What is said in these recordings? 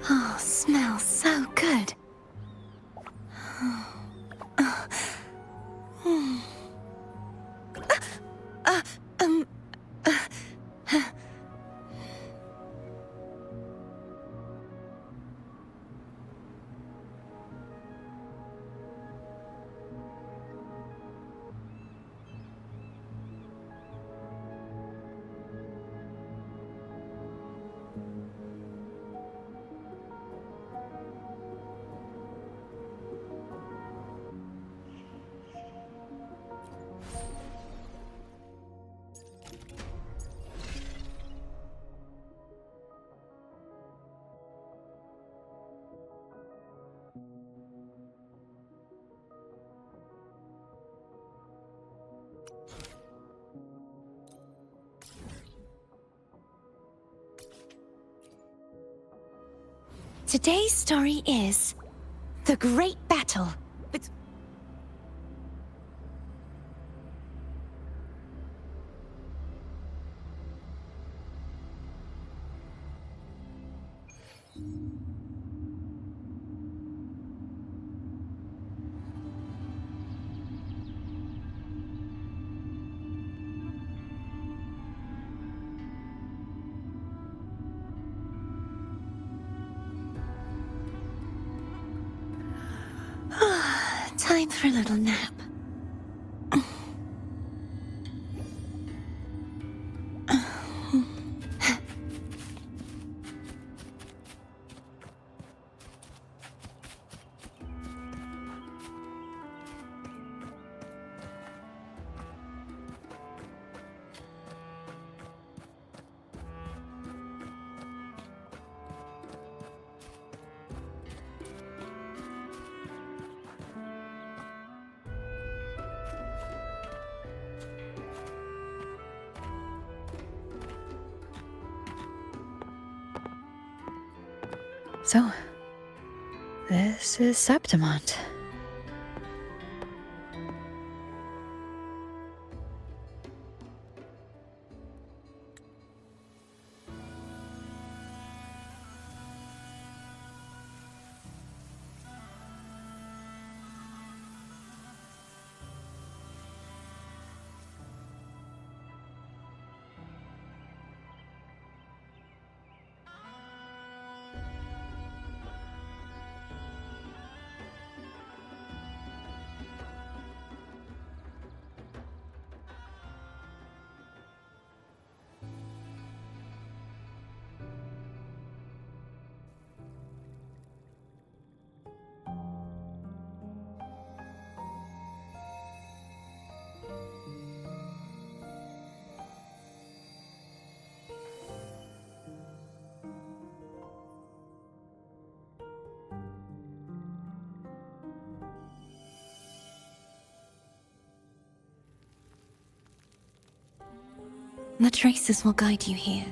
Oh, smells so good. Um, Today's story is The Great Battle. Time for a little nap. So, this is Septimont. The traces will guide you here.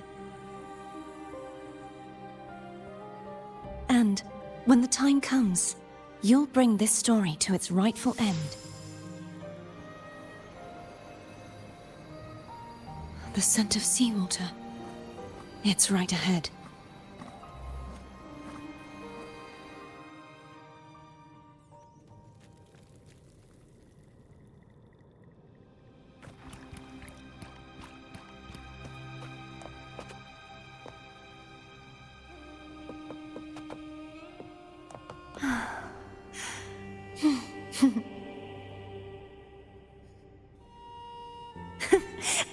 And when the time comes, you'll bring this story to its rightful end. The scent of seawater. It's right ahead.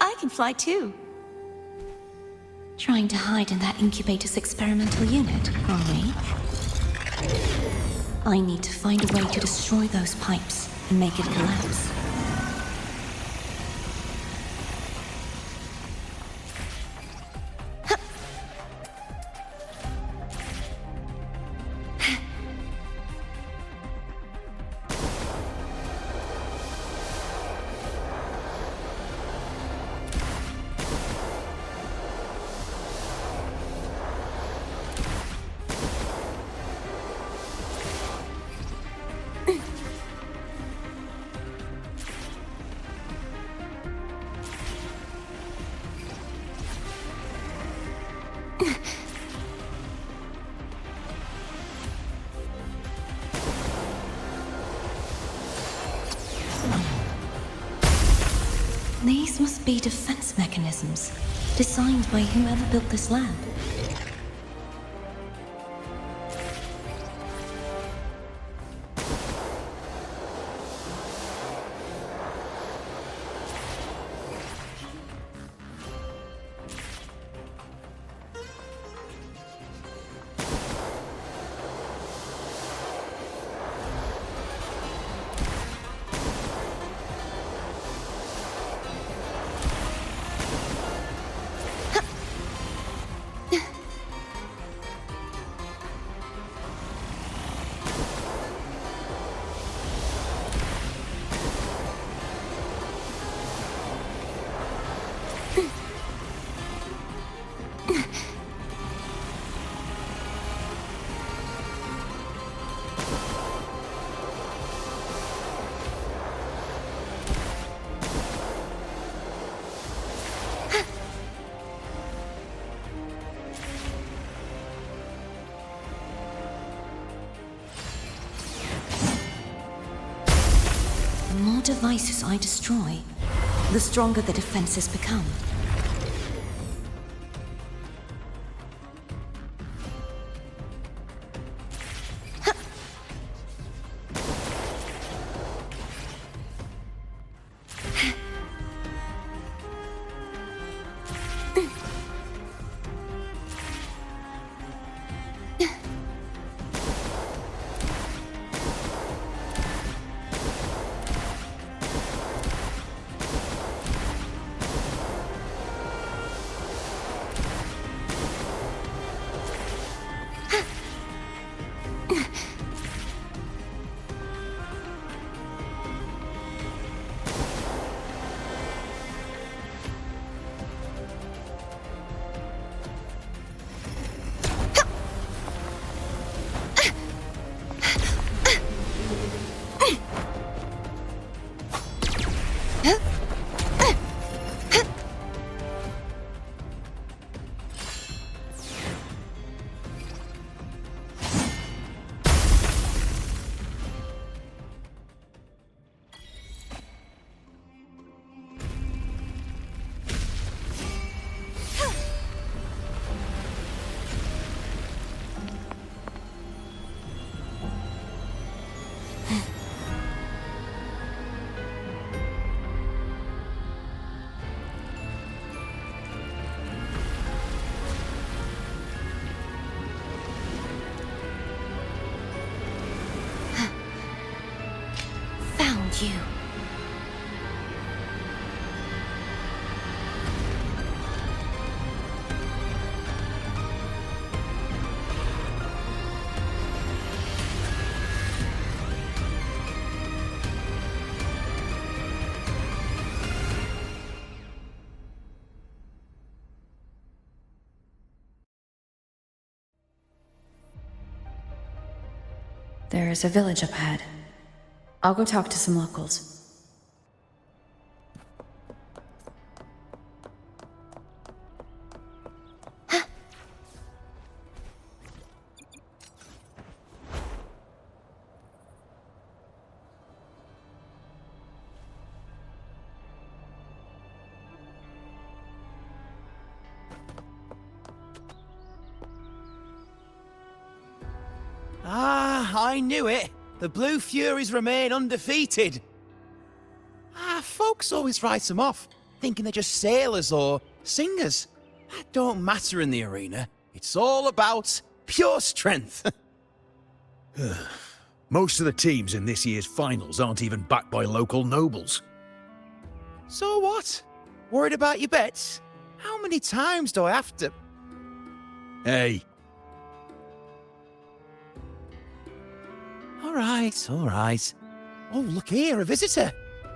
I can fly too. Trying to hide in that incubator's experimental unit, are we? I need to find a way to destroy those pipes and make it collapse. These must be defense mechanisms, designed by whoever built this lab. The more devices I destroy, the stronger the defenses become. You. There is a village up ahead. I'll go talk to some locals. I knew it. The Blue Furies remain undefeated. Folks always write them off, thinking they're just sailors or singers. That don't matter in the arena. It's all about pure strength. Most of the teams in this year's finals aren't even backed by local nobles. So what? Worried about your bets? How many times do I have to... Hey, All right. Oh, look here, a visitor.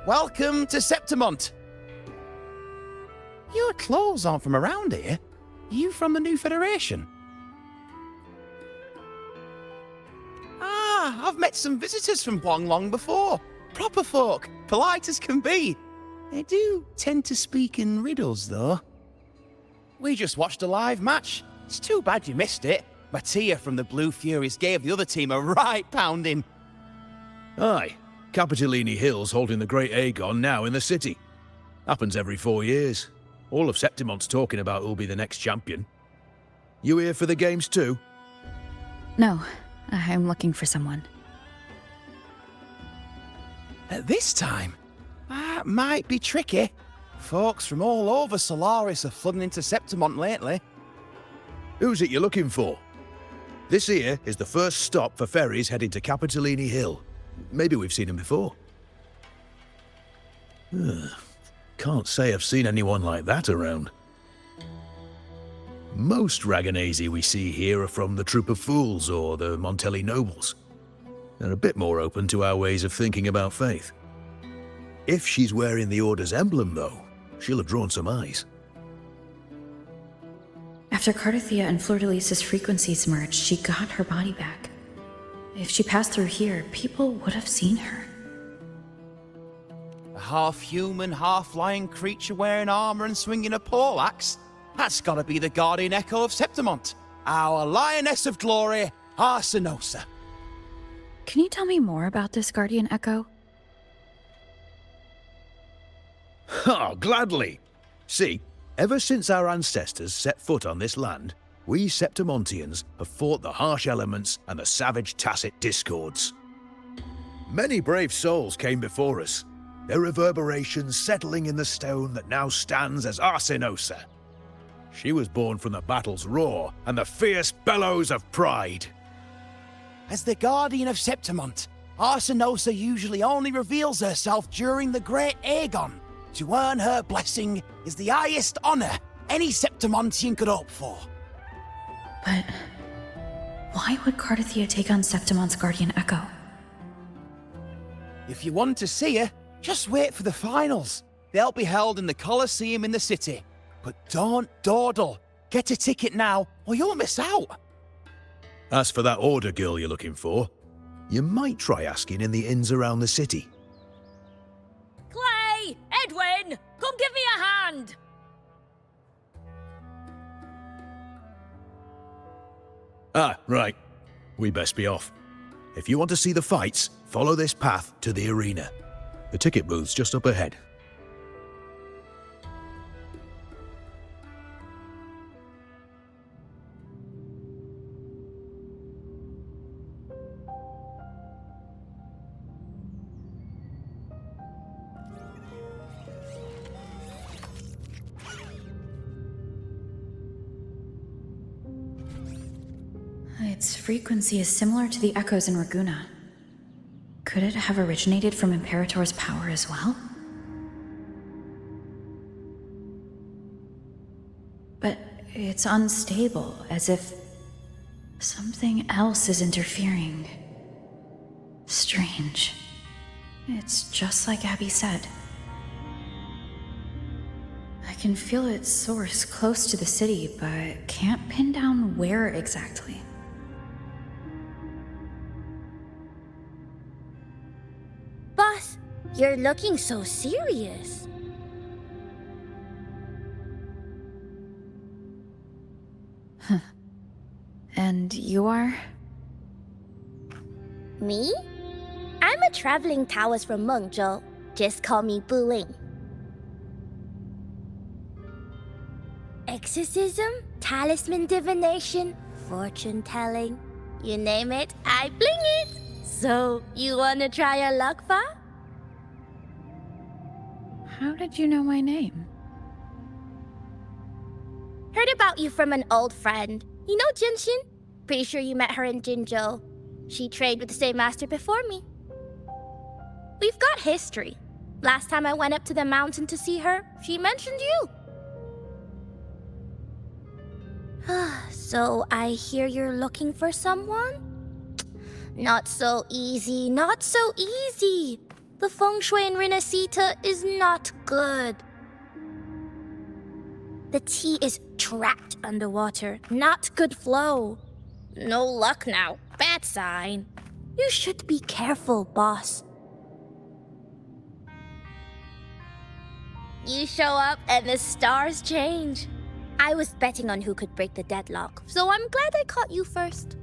Welcome to Septimont. Your clothes aren't from around here. Are you from the New Federation? I've met some visitors from Huanglong before. Proper folk, polite as can be. They do tend to speak in riddles, though. We just watched a live match. It's too bad you missed it. Mattia from the Blue Furies gave the other team a right pounding. aye. Capitolini Hill's holding the Great Aegon now in the city. Happens every 4 years. All of Septimont's talking about who'll be the next champion. You here for the games too? No, I'm looking for someone. At this time? That might be tricky. Folks from all over Solaris are flooding into Septimont lately. Who's it you're looking for? This here is the first stop for ferries heading to Capitolini Hill. Maybe we've seen him before. Can't say I've seen anyone like that around. Most Raganesi we see here are from the Troop of Fools or the Montelli Nobles. They're a bit more open to our ways of thinking about faith. If she's wearing the Order's emblem, though, she'll have drawn some eyes. After Cardathia and Fleur-de-Lis's frequencies merged, she got her body back. If she passed through here, people would have seen her. A half-human, half-lion creature wearing armor and swinging a poleaxe? That's gotta be the guardian echo of Septimont, our lioness of glory, Arsinosa. Can you tell me more about this guardian echo? Oh, gladly! See, ever since our ancestors set foot on this land, we Septimontians have fought the harsh elements and the savage tacit discords. Many brave souls came before us, their reverberations settling in the stone that now stands as Arsinosa. She was born from the battle's roar and the fierce bellows of pride. As the guardian of Septimont, Arsinosa usually only reveals herself during the Great Aegon. To earn her blessing is the highest honor any Septimontian could hope for. But why would Cardathia take on Septimont's guardian echo? If you want to see her, just wait for the finals. They'll be held in the Colosseum in the city. But don't dawdle. Get a ticket now, or you'll miss out. As for that Order girl you're looking for, you might try asking in the inns around the city. Clay! Edwin! Come give me a hand! Ah, right. We best be off. If you want to see the fights, follow this path to the arena. The ticket booth's just up ahead. Its frequency is similar to the echoes in Raguna. Could it have originated from Imperator's power as well? But it's unstable, as if something else is interfering. Strange. It's just like Abby said. I can feel its source close to the city, but can't pin down where exactly. Boss, you're looking so serious. And you are? Me? I'm a traveling Taoist from Mengzhou. Just call me Buling. Exorcism, talisman divination, fortune telling. You name it, I bling it. So, you wanna try your luck, Fa? How did you know my name? Heard about you from an old friend. You know Jinshin? Pretty sure you met her in Jinzhou. She trained with the same master before me. We've got history. Last time I went up to the mountain to see her, she mentioned you. So I hear you're looking for someone? Not so easy, not so easy. The feng shui in Renacita is not good. The tea is trapped underwater, not good flow. No luck now, bad sign. You should be careful, boss. You show up and the stars change. I was betting on who could break the deadlock, so I'm glad I caught you first.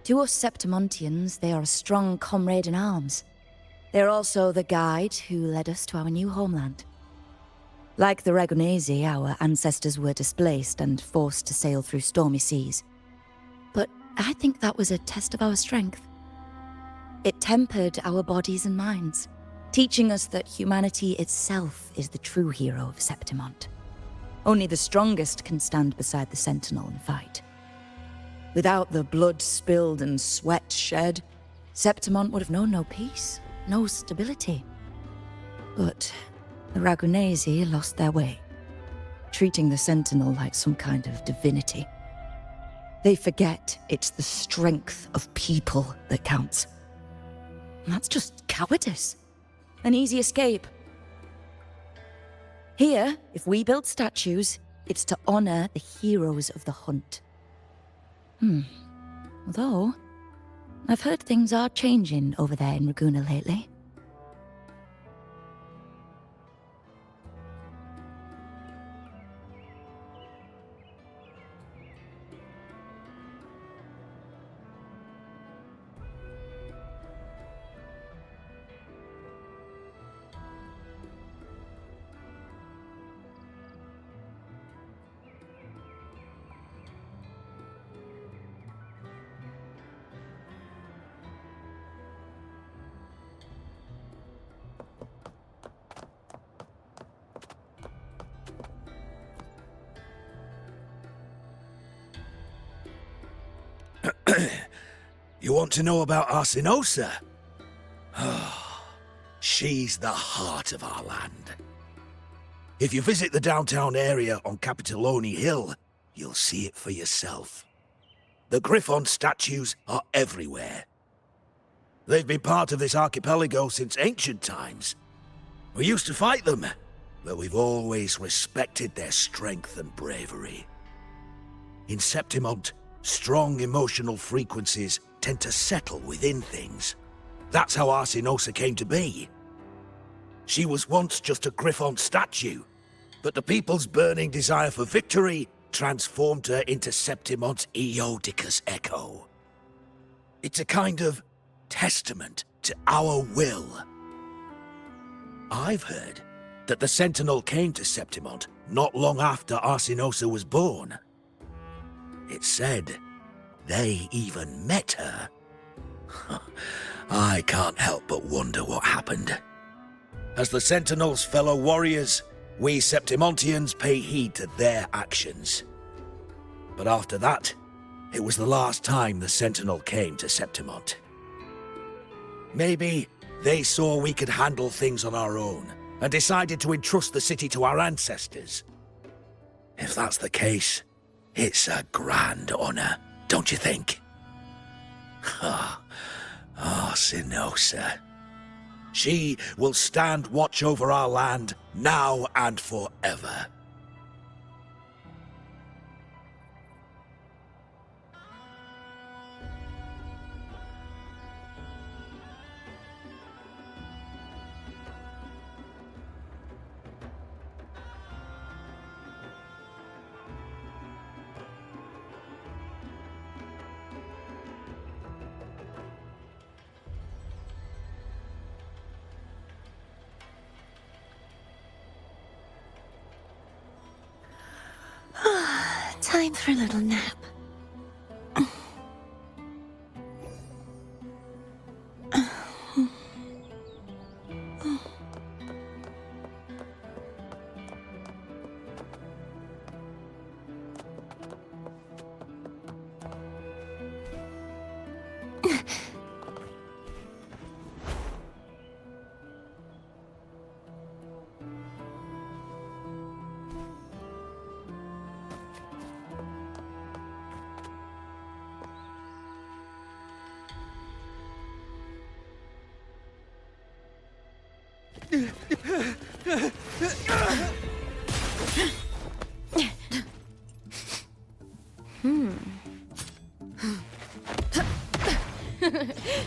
To us Septimontians, they are a strong comrade in arms. They're also the guide who led us to our new homeland. Like the Ragunesi, our ancestors were displaced and forced to sail through stormy seas. But I think that was a test of our strength. It tempered our bodies and minds, teaching us that humanity itself is the true hero of Septimont. Only the strongest can stand beside the Sentinel and fight. Without the blood spilled and sweat shed, Septimont would have known no peace, no stability. But the Ragunesi lost their way, treating the Sentinel like some kind of divinity. They forget it's the strength of people that counts. And that's just cowardice. An easy escape. Here, if we build statues, it's to honor the heroes of the hunt. Although, I've heard things are changing over there in Raguna lately. You want to know about Arsinosa? She's the heart of our land. If you visit the downtown area on Capitoloni Hill, you'll see it for yourself. The Griffon statues are everywhere. They've been part of this archipelago since ancient times. We used to fight them, but we've always respected their strength and bravery. In Septimont, strong emotional frequencies tend to settle within things. That's how Arsinosa came to be. She was once just a Griffon statue, but the people's burning desire for victory transformed her into Septimont's Eodicus echo. It's a kind of testament to our will. I've heard that the Sentinel came to Septimont not long after Arsinosa was born. It's said they even met her. I can't help but wonder what happened. As the Sentinel's fellow warriors, we Septimontians pay heed to their actions. But after that, it was the last time the Sentinel came to Septimont. Maybe they saw we could handle things on our own and decided to entrust the city to our ancestors. If that's the case, it's a grand honor, don't you think? Arsinosa. She will stand watch over our land now and forever. Time for a little nap.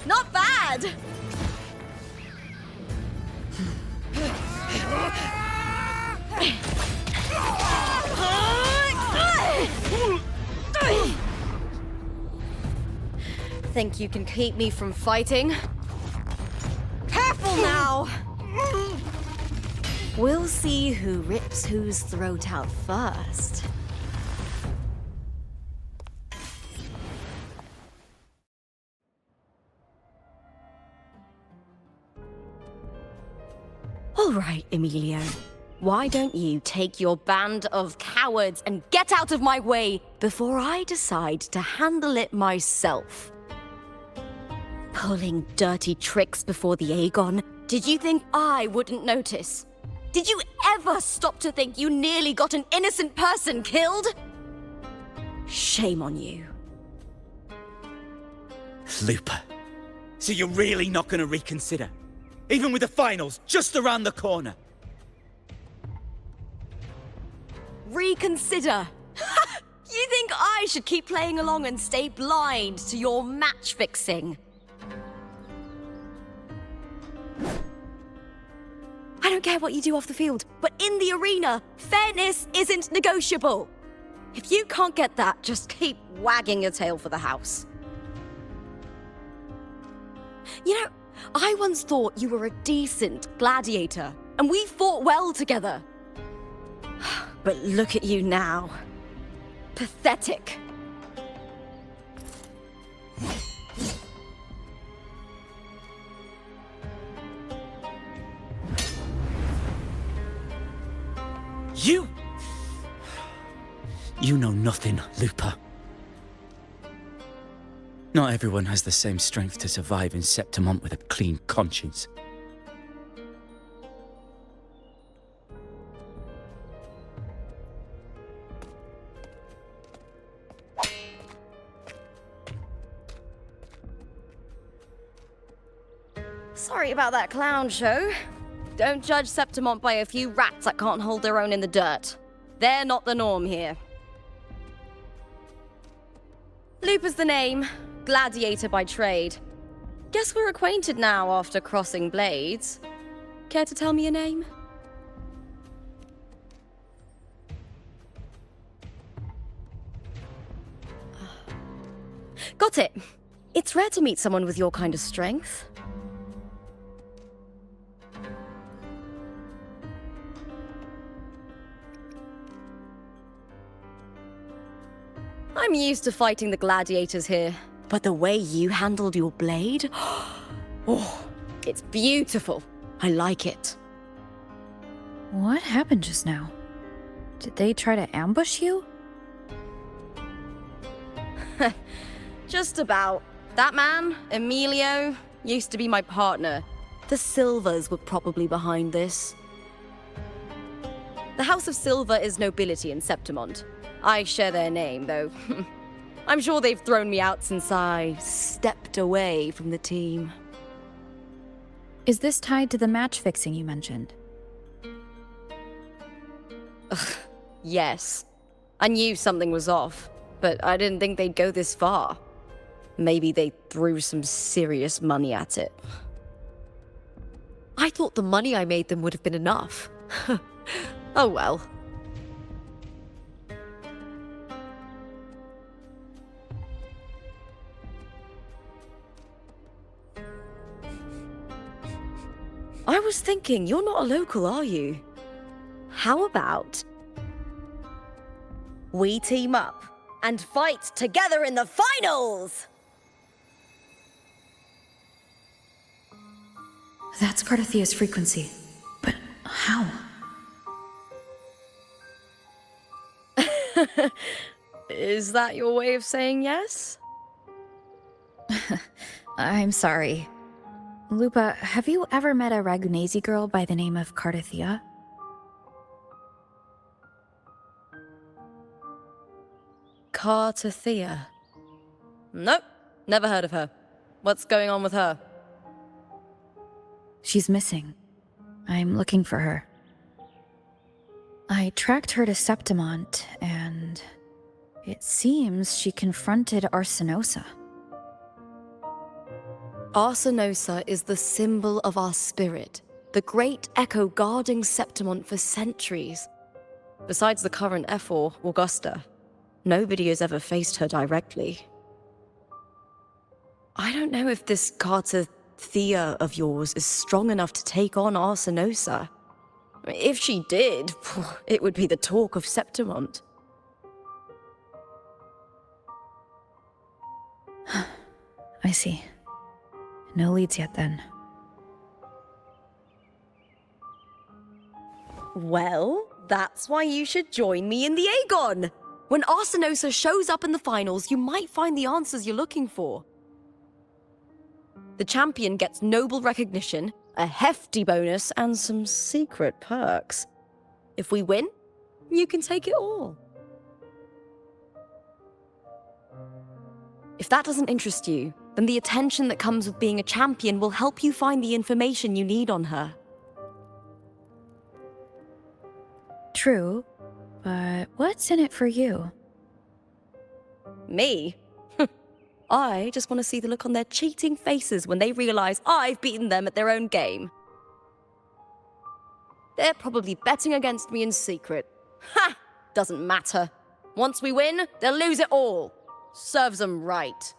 Not bad! Think you can keep me from fighting? Careful now! We'll see who rips whose throat out first. All right, Emilio. Why don't you take your band of cowards and get out of my way before I decide to handle it myself? Pulling dirty tricks before the Aegon? Did you think I wouldn't notice? Did you ever stop to think you nearly got an innocent person killed? Shame on you. Lupa, so you're really not gonna reconsider? Even with the finals just around the corner? Reconsider? You think I should keep playing along and stay blind to your match fixing? I don't care what you do off the field, but in the arena, fairness isn't negotiable. If you can't get that, just keep wagging your tail for the house. You know, I once thought you were a decent gladiator, and we fought well together. But look at you now. Pathetic. You know nothing, Lupa. Not everyone has the same strength to survive in Septimont with a clean conscience. Sorry about that clown show. Don't judge Septimont by a few rats that can't hold their own in the dirt. They're not the norm here. Lupa's the name. Gladiator by trade. Guess we're acquainted now after crossing blades. Care to tell me your name? Got it. It's rare to meet someone with your kind of strength. I'm used to fighting the gladiators here, but the way you handled your blade... Oh, it's beautiful. I like it. What happened just now? Did they try to ambush you? Just about. That man, Emilio, used to be my partner. The Silvers were probably behind this. The House of Silver is nobility in Septimont. I share their name, though. I'm sure they've thrown me out since I stepped away from the team. Is this tied to the match fixing you mentioned? Yes. I knew something was off, but I didn't think they'd go this far. Maybe they threw some serious money at it. I thought the money I made them would have been enough. Oh well. I was thinking, you're not a local, are you? How about we team up and fight together in the finals? That's Cardathia's frequency. But how? Is that your way of saying yes? I'm sorry. Lupa, have you ever met a Ragunesi girl by the name of Cardathia? Cardathia? Nope, never heard of her. What's going on with her? She's missing. I'm looking for her. I tracked her to Septimont, and it seems she confronted Arsenosa. Arsenosa is the symbol of our spirit, the great echo guarding Septimont for centuries. Besides the current Ephor, Augusta, nobody has ever faced her directly. I don't know if this Carter Thea of yours is strong enough to take on Arsinosa. If she did, it would be the talk of Septimont. I see. No leads yet then. Well, that's why you should join me in the Aegon! When Arsinosa shows up in the finals, you might find the answers you're looking for. The champion gets noble recognition, a hefty bonus, and some secret perks. If we win, you can take it all. If that doesn't interest you, then the attention that comes with being a champion will help you find the information you need on her. True, but what's in it for you? Me? I just want to see the look on their cheating faces when they realize I've beaten them at their own game. They're probably betting against me in secret. Ha! Doesn't matter. Once we win, they'll lose it all. Serves them right.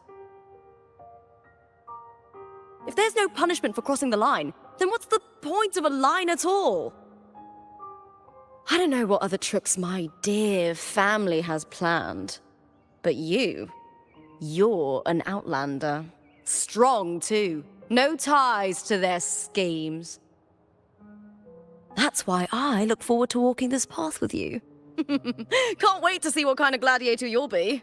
If there's no punishment for crossing the line, then what's the point of a line at all? I don't know what other tricks my dear family has planned, but you're an outlander. Strong, too. No ties to their schemes. That's why I look forward to walking this path with you. Can't wait to see what kind of gladiator you'll be.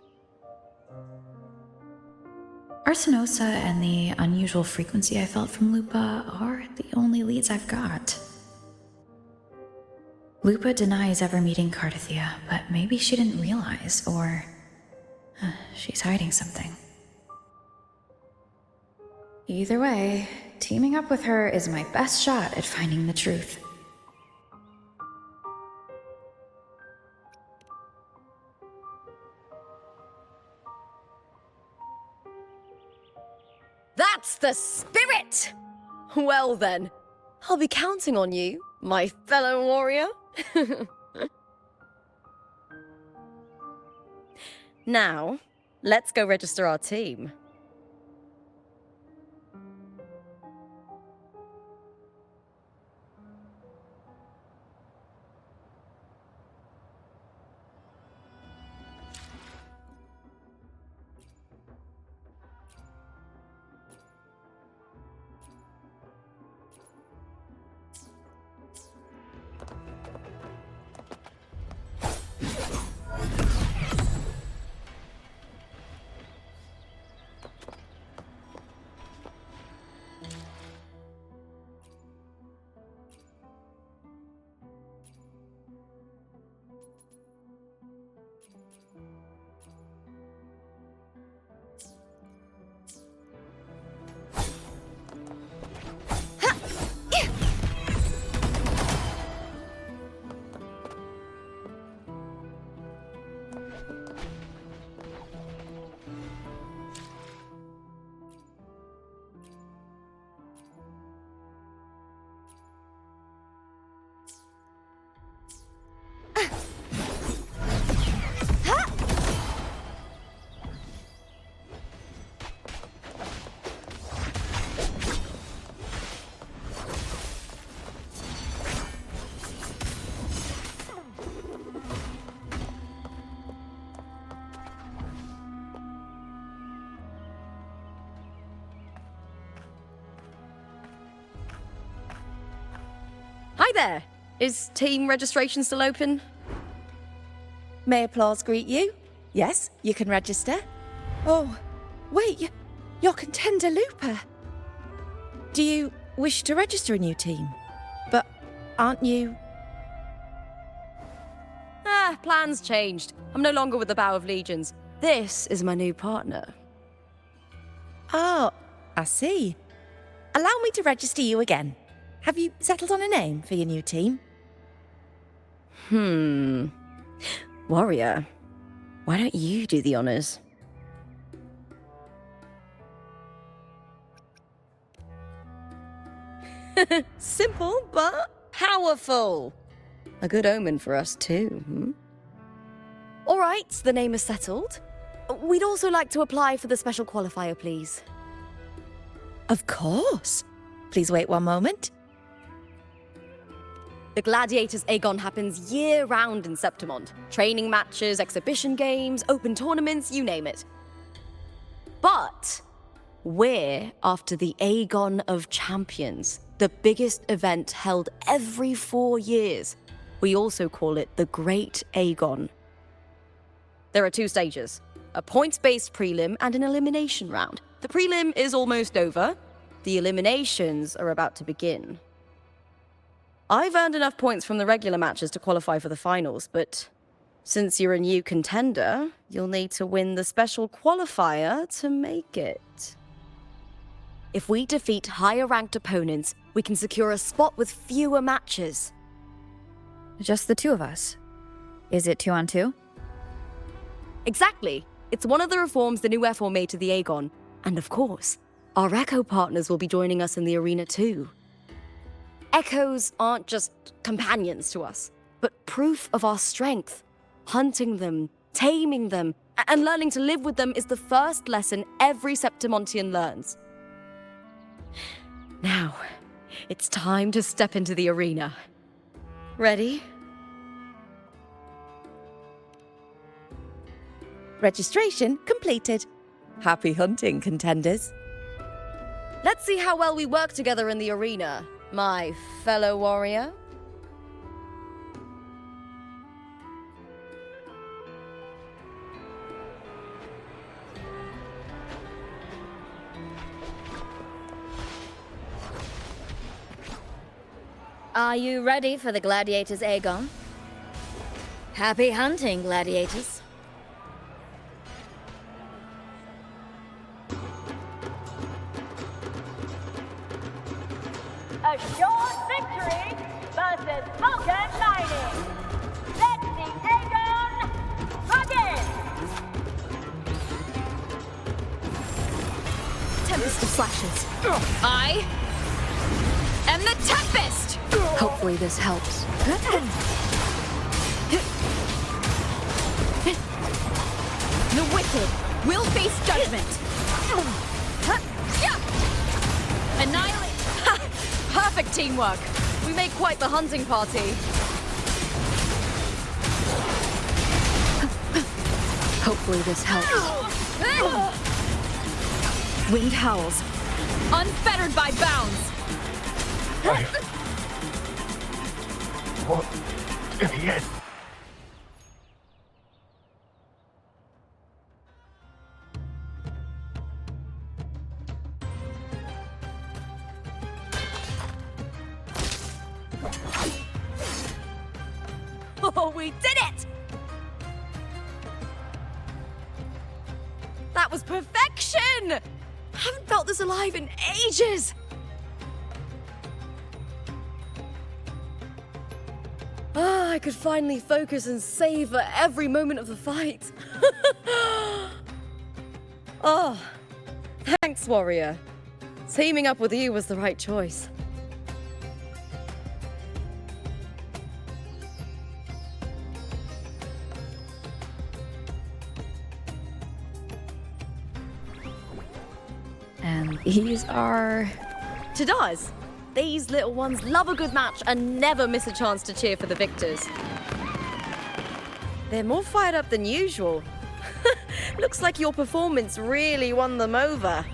Arsinosa and the unusual frequency I felt from Lupa are the only leads I've got. Lupa denies ever meeting Cardathea, but maybe she didn't realize, or she's hiding something. Either way, teaming up with her is my best shot at finding the truth. That's the spirit! Well then, I'll be counting on you, my fellow warrior. Now, let's go register our team. Hi there! Is team registration still open? May applause greet you? Yes, you can register. Oh, wait, you're Contender Lupa. Do you wish to register a new team? But aren't you... Plans changed. I'm no longer with the Bow of Legions. This is my new partner. Oh, I see. Allow me to register you again. Have you settled on a name for your new team? Warrior, why don't you do the honors? Simple, but powerful. A good omen for us too, All right, the name is settled. We'd also like to apply for the special qualifier, please. Of course. Please wait one moment. The Gladiators Aegon happens year-round in Septimond. Training matches, exhibition games, open tournaments, you name it. But we're after the Aegon of Champions, the biggest event held every 4 years. We also call it the Great Aegon. There are 2 stages, a points-based prelim and an elimination round. The prelim is almost over. The eliminations are about to begin. I've earned enough points from the regular matches to qualify for the finals, but since you're a new contender, you'll need to win the special qualifier to make it. If we defeat higher-ranked opponents, we can secure a spot with fewer matches. Just the 2 of us. Is it 2-on-2? Exactly. It's one of the reforms the new F4 made to the Aegon. And of course, our Echo partners will be joining us in the arena too. Echoes aren't just companions to us, but proof of our strength. Hunting them, taming them, and learning to live with them is the first lesson every Septimontian learns. Now, it's time to step into the arena. Ready? Registration completed. Happy hunting, contenders. Let's see how well we work together in the arena, my fellow warrior. Are you ready for the Gladiators Aegon? Happy hunting, gladiators. A short victory versus Vulcan Mining. Let the Aegon begin! Tempest of Slashes. I am the Tempest! Hopefully this helps. The wicked will face judgment. Annihilate. Perfect teamwork. We make quite the hunting party. Hopefully this helps. Wind howls. Unfettered by bounds. What idiot? Oh, we did it! That was perfection! I haven't felt this alive in ages! I could finally focus and savor every moment of the fight. Oh, thanks, warrior. Teaming up with you was the right choice. And these are... Tadars. These little ones love a good match and never miss a chance to cheer for the victors. They're more fired up than usual. Looks like your performance really won them over.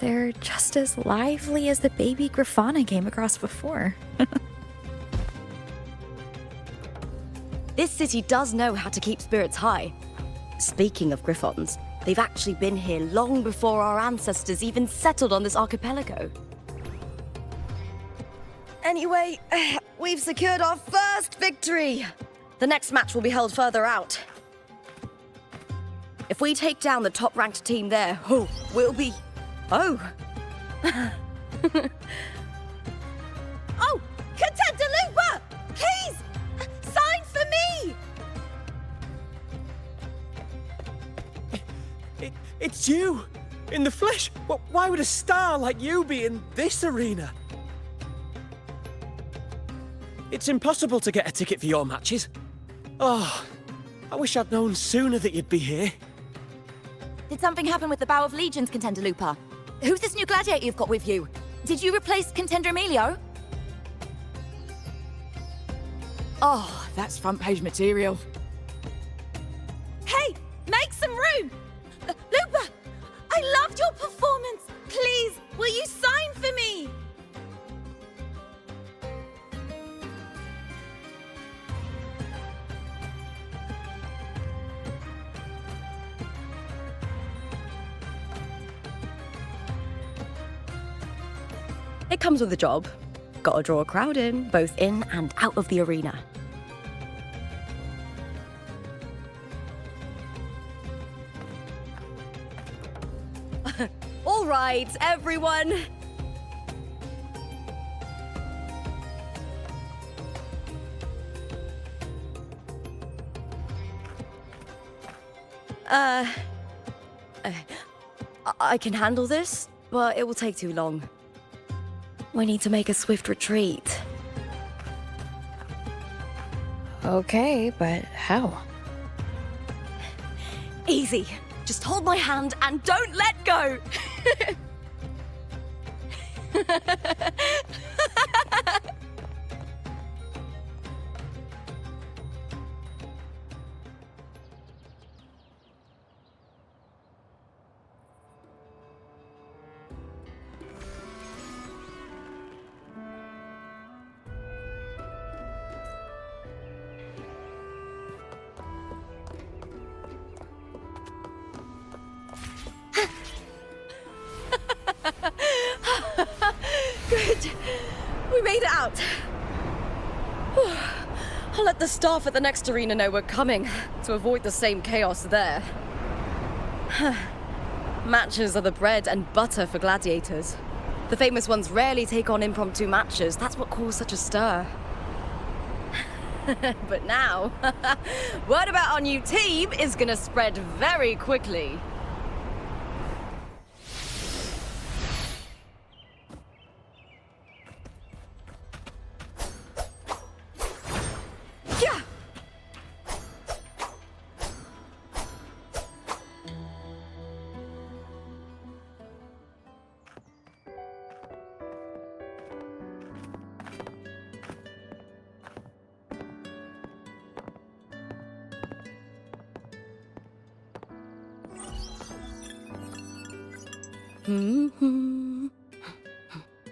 They're just as lively as the baby Grafana came across before. This city does know how to keep spirits high. Speaking of Griffons, they've actually been here long before our ancestors even settled on this archipelago. Anyway, we've secured our first victory. The next match will be held further out. If we take down the top-ranked team there, we'll be... Oh! Oh! Contender Looper! Please! Sign for me! It's you! In the flesh! Why would a star like you be in this arena? It's impossible to get a ticket for your matches. Oh, I wish I'd known sooner that you'd be here. Did something happen with the Bow of Legions, Contender Lupa? Who's this new gladiator you've got with you? Did you replace Contender Emilio? Oh, that's front page material. Hey, make some room! Lupa, I loved your performance. Please, will you sign for me? It comes with the job. Gotta draw a crowd in, both in and out of the arena. All right, everyone. I can handle this, but it will take too long. We need to make a swift retreat. Okay, but how? Easy. Just hold my hand and don't let go! Good. We made it out. I'll let the staff at the next arena know we're coming to avoid the same chaos there. Matches are the bread and butter for gladiators. The famous ones rarely take on impromptu matches. That's what caused such a stir. But now, word about our new team is gonna spread very quickly.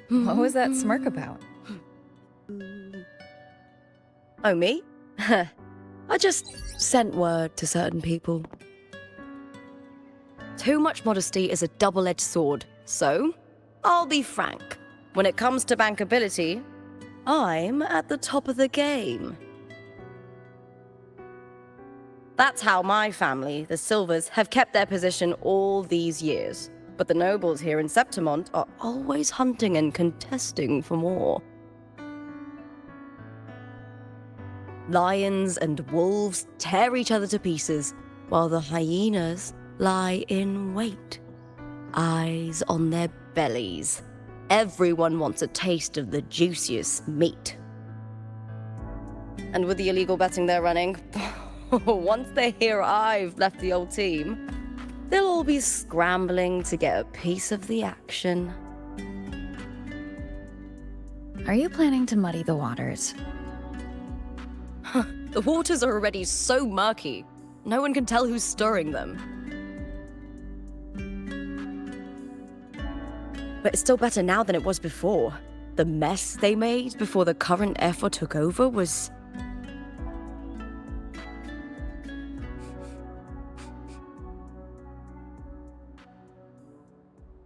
What was that smirk about? Oh, me? I just sent word to certain people. Too much modesty is a double-edged sword, so I'll be frank. When it comes to bankability, I'm at the top of the game. That's how my family, the Silvers, have kept their position all these years. But the nobles here in Septimont are always hunting and contesting for more. Lions and wolves tear each other to pieces, while the hyenas lie in wait, eyes on their bellies. Everyone wants a taste of the juiciest meat. And with the illegal betting they're running, once they hear I've left the old team, they'll all be scrambling to get a piece of the action. Are you planning to muddy the waters? The waters are already so murky, no one can tell who's stirring them. But it's still better now than it was before. The mess they made before the current effort took over was...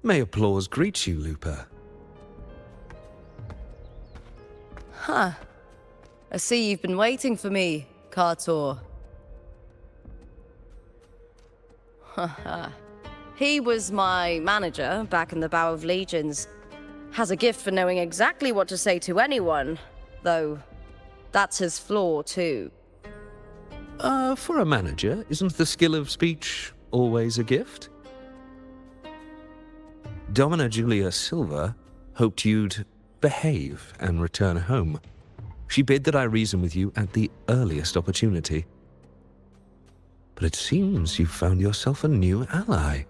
May applause greet you, Lupa. Huh. I see you've been waiting for me, Kartor. Haha. He was my manager back in the Bow of Legions. Has a gift for knowing exactly what to say to anyone, though that's his flaw too. For a manager, isn't the skill of speech always a gift? Domina Julia Silva hoped you'd behave and return home. She bid that I reason with you at the earliest opportunity. But it seems you've found yourself a new ally.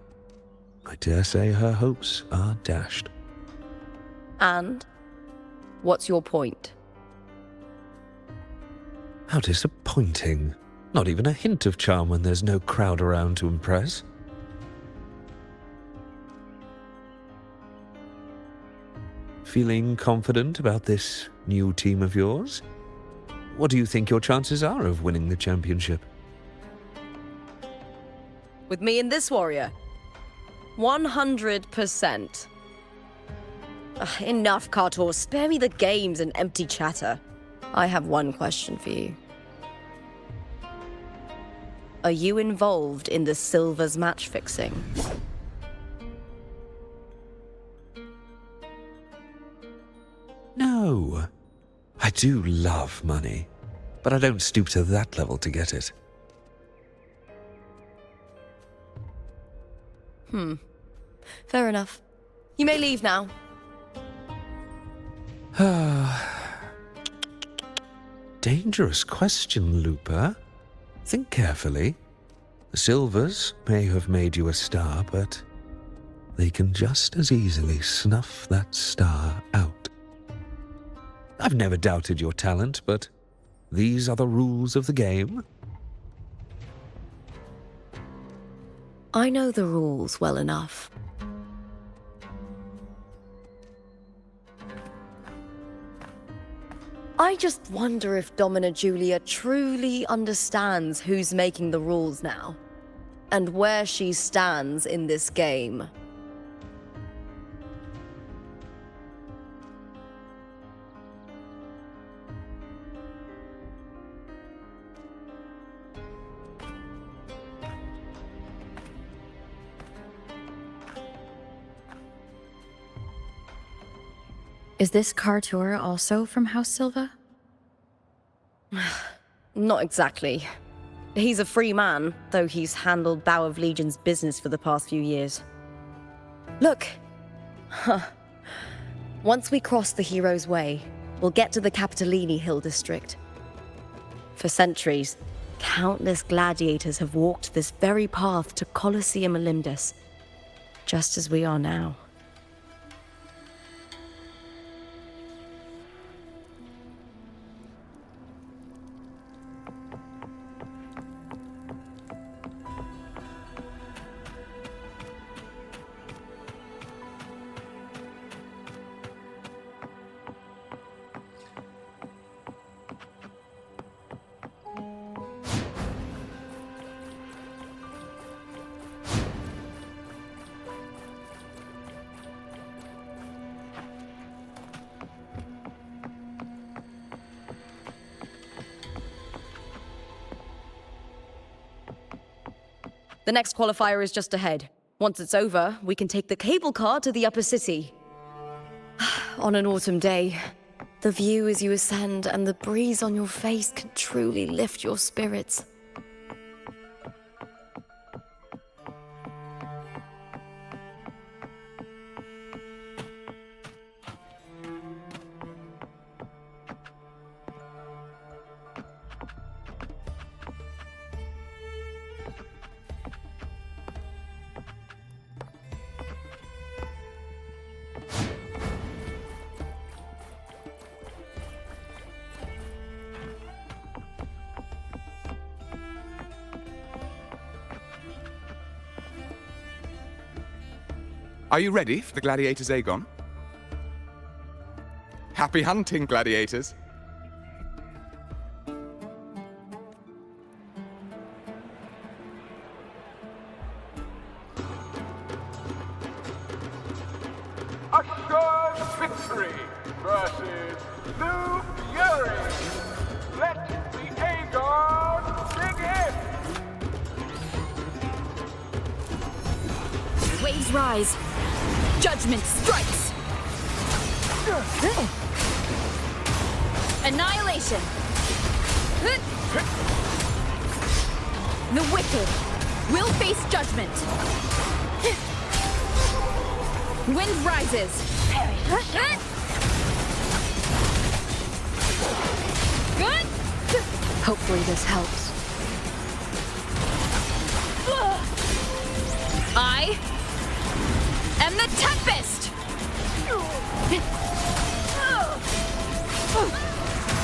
I dare say her hopes are dashed. And? What's your point? How disappointing. Not even a hint of charm when there's no crowd around to impress. Feeling confident about this new team of yours? What do you think your chances are of winning the championship? With me and this warrior? 100%. Enough, Kartor. Spare me the games and empty chatter. I have one question for you. Are you involved in the Silver's match fixing? No. I do love money, but I don't stoop to that level to get it. Fair enough. You may leave now. Dangerous question, Looper. Think carefully. The Silvers may have made you a star, but they can just as easily snuff that star out. I've never doubted your talent, but these are the rules of the game. I know the rules well enough. I just wonder if Domina Julia truly understands who's making the rules now, and where she stands in this game. Is this Kartor also from House Silva? Not exactly. He's a free man, though he's handled Bow of Legion's business for the past few years. Look! Once we cross the Hero's Way, we'll get to the Capitolini Hill district. For centuries, countless gladiators have walked this very path to Colosseum Olympus, just as we are now. The next qualifier is just ahead. Once it's over, we can take the cable car to the upper city. On an autumn day, the view as you ascend and the breeze on your face can truly lift your spirits. Are you ready for the Gladiators Aegon? Happy hunting, gladiators! Assured victory versus New Fury! Let the Aegon begin! Waves rise. Judgment strikes. Annihilation. The wicked will face judgment. Wind rises. Hopefully this helps. I am the Tempest!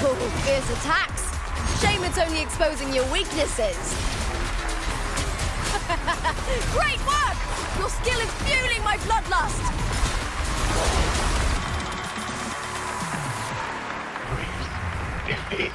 Oh, fierce attacks. Shame it's only exposing your weaknesses. Great work! Your skill is fueling my bloodlust! Defeat.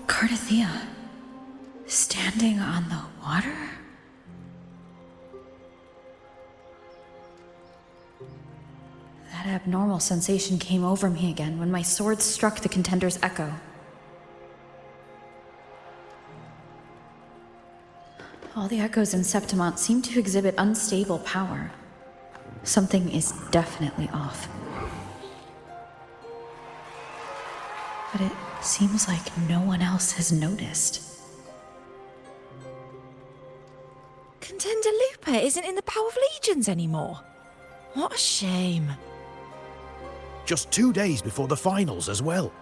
Cardathea, standing on the water? That abnormal sensation came over me again when my sword struck the contender's echo. All the echoes in Septimont seem to exhibit unstable power. Something is definitely off. But it seems like no one else has noticed. Contender Lupa isn't in the Power of Legions anymore. What a shame. Just 2 days before the finals as well.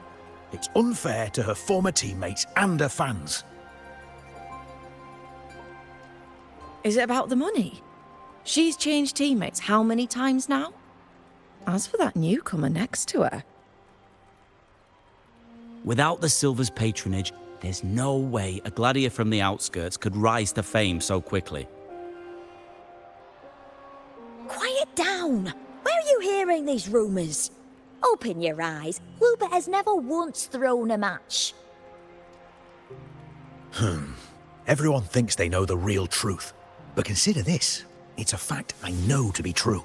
It's unfair to her former teammates and her fans. Is it about the money? She's changed teammates how many times now? As for that newcomer next to her... Without the Silver's patronage, there's no way a gladiator from the outskirts could rise to fame so quickly. Quiet down! Where are you hearing these rumours? Open your eyes. Lupa has never once thrown a match. Everyone thinks they know the real truth. But consider this. It's a fact I know to be true.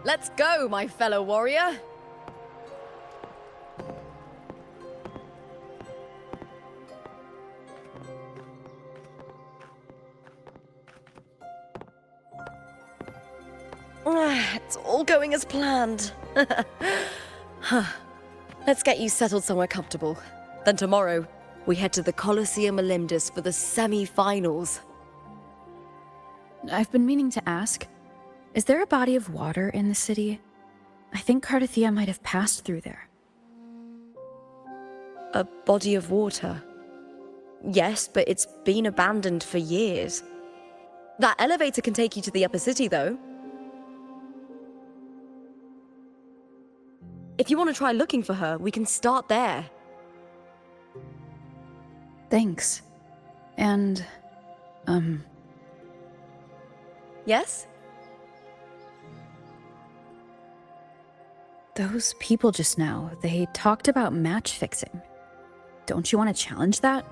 Let's go, my fellow warrior! It's all going as planned. Let's get you settled somewhere comfortable. Then tomorrow, we head to the Colosseum Olympus for the semi-finals. I've been meaning to ask, is there a body of water in the city? I think Cardathea might have passed through there. A body of water? Yes, but it's been abandoned for years. That elevator can take you to the upper city, though. If you want to try looking for her, we can start there. Thanks. And, Yes? those people just now, they talked about match fixing. Don't you want to challenge that?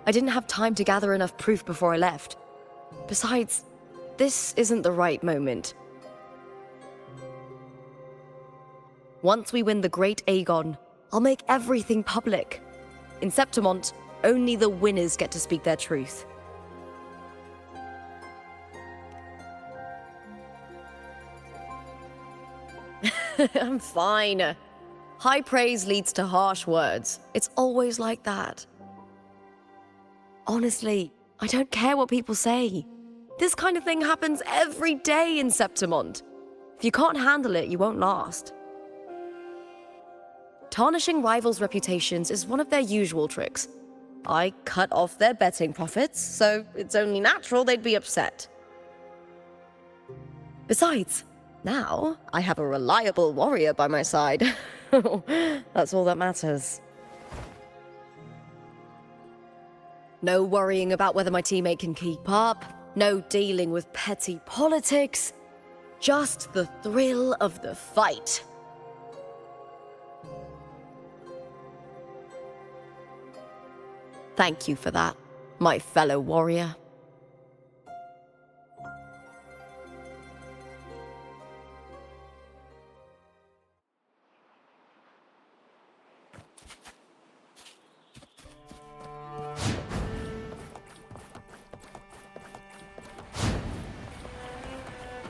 I didn't have time to gather enough proof before I left. Besides, this isn't the right moment. Once we win the Great Aegon, I'll make everything public. In Septimont, only the winners get to speak their truth. I'm fine. High praise leads to harsh words. It's always like that. Honestly, I don't care what people say. This kind of thing happens every day in Septimont. If you can't handle it, you won't last. Tarnishing rivals' reputations is one of their usual tricks. I cut off their betting profits, so it's only natural they'd be upset. Besides, now I have a reliable warrior by my side. That's all that matters. No worrying about whether my teammate can keep up, no dealing with petty politics, just the thrill of the fight. Thank you for that, my fellow warrior.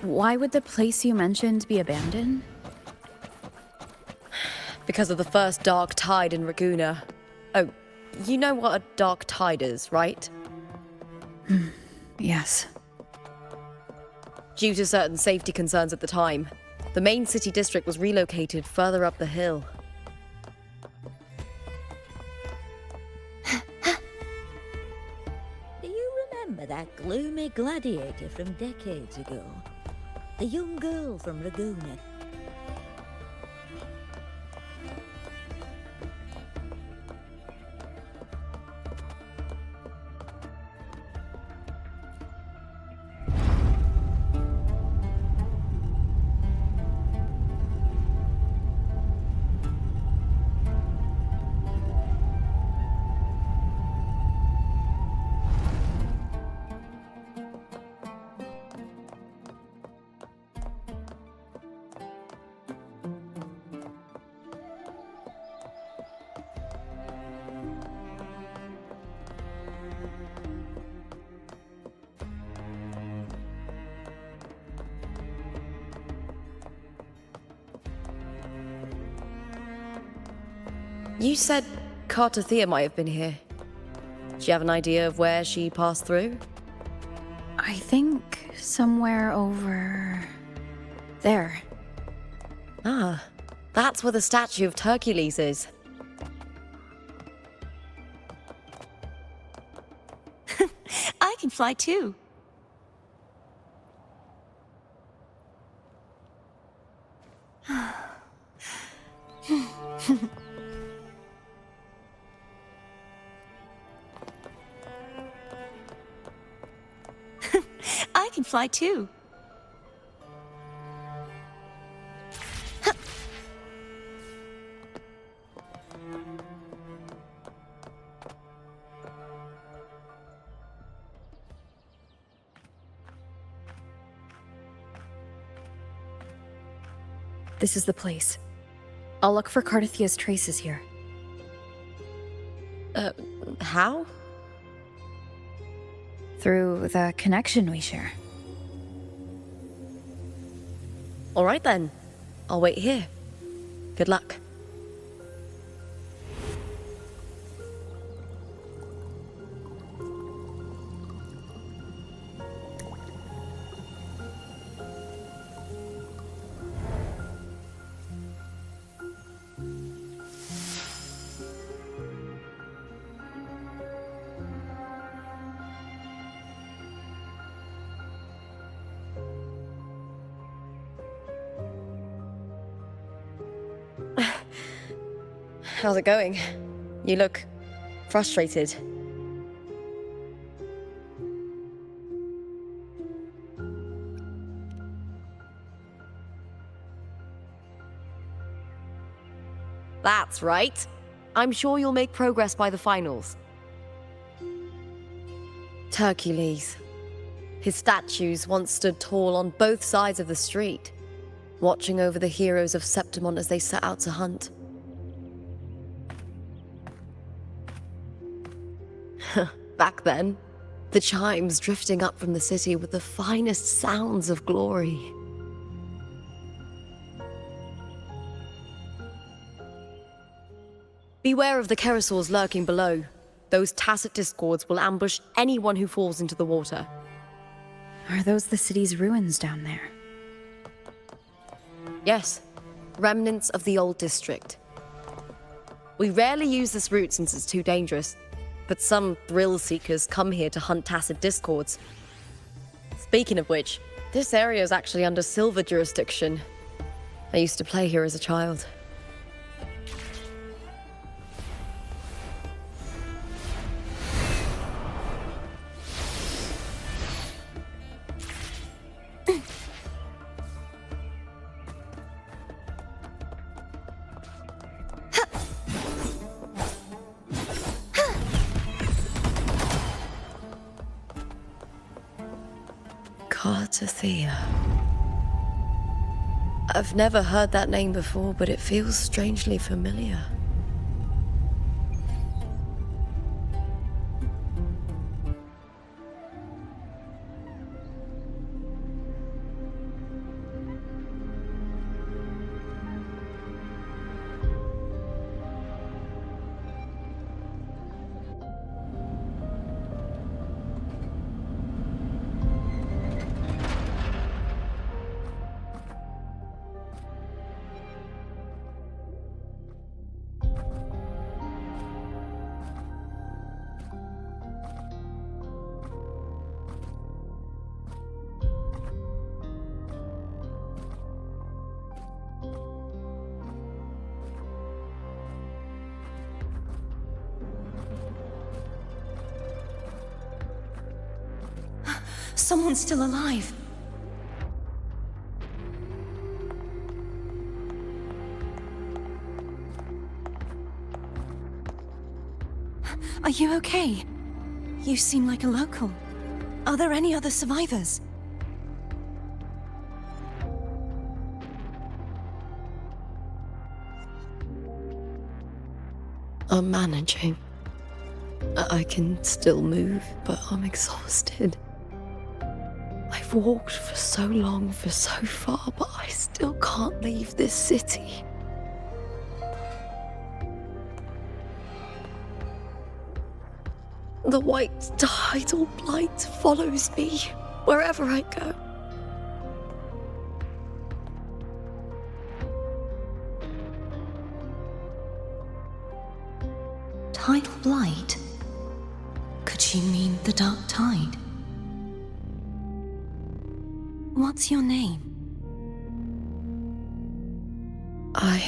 Why would the place you mentioned be abandoned? Because of the first dark tide in Raguna. Oh, you know what a dark tide is, right? Yes. Due to certain safety concerns at the time, the main city district was relocated further up the hill. Do you remember that gloomy gladiator from decades ago? The young girl from Laguna. You said Cartothea might have been here. Do you have an idea of where she passed through? I think somewhere over there. Ah, that's where the statue of Hercules is. I can fly too. I can fly too. This is the place. I'll look for Cartothea's traces here. How? Through the connection we share. All right then. I'll wait here. Good luck. How's it going? You look frustrated. That's right. I'm sure you'll make progress by the finals. Hercules. His statues once stood tall on both sides of the street, watching over the heroes of Septimon as they set out to hunt. Back then, the chimes drifting up from the city were the finest sounds of glory. Beware of the Kerosaurs lurking below. Those tacit discords will ambush anyone who falls into the water. Are those the city's ruins down there? Yes, remnants of the old district. We rarely use this route since it's too dangerous, but some thrill-seekers come here to hunt tacit discords. Speaking of which, this area is actually under Silver jurisdiction. I used to play here as a child. Cartothea. I've never heard that name before, but it feels strangely familiar. Someone's still alive. Are you okay? You seem like a local. Are there any other survivors? I'm managing. I can still move, but I'm exhausted. I've walked for so long, for so far, but I still can't leave this city. The white tidal blight follows me wherever I go. Tidal blight? Could she mean the dark tide? What's your name? I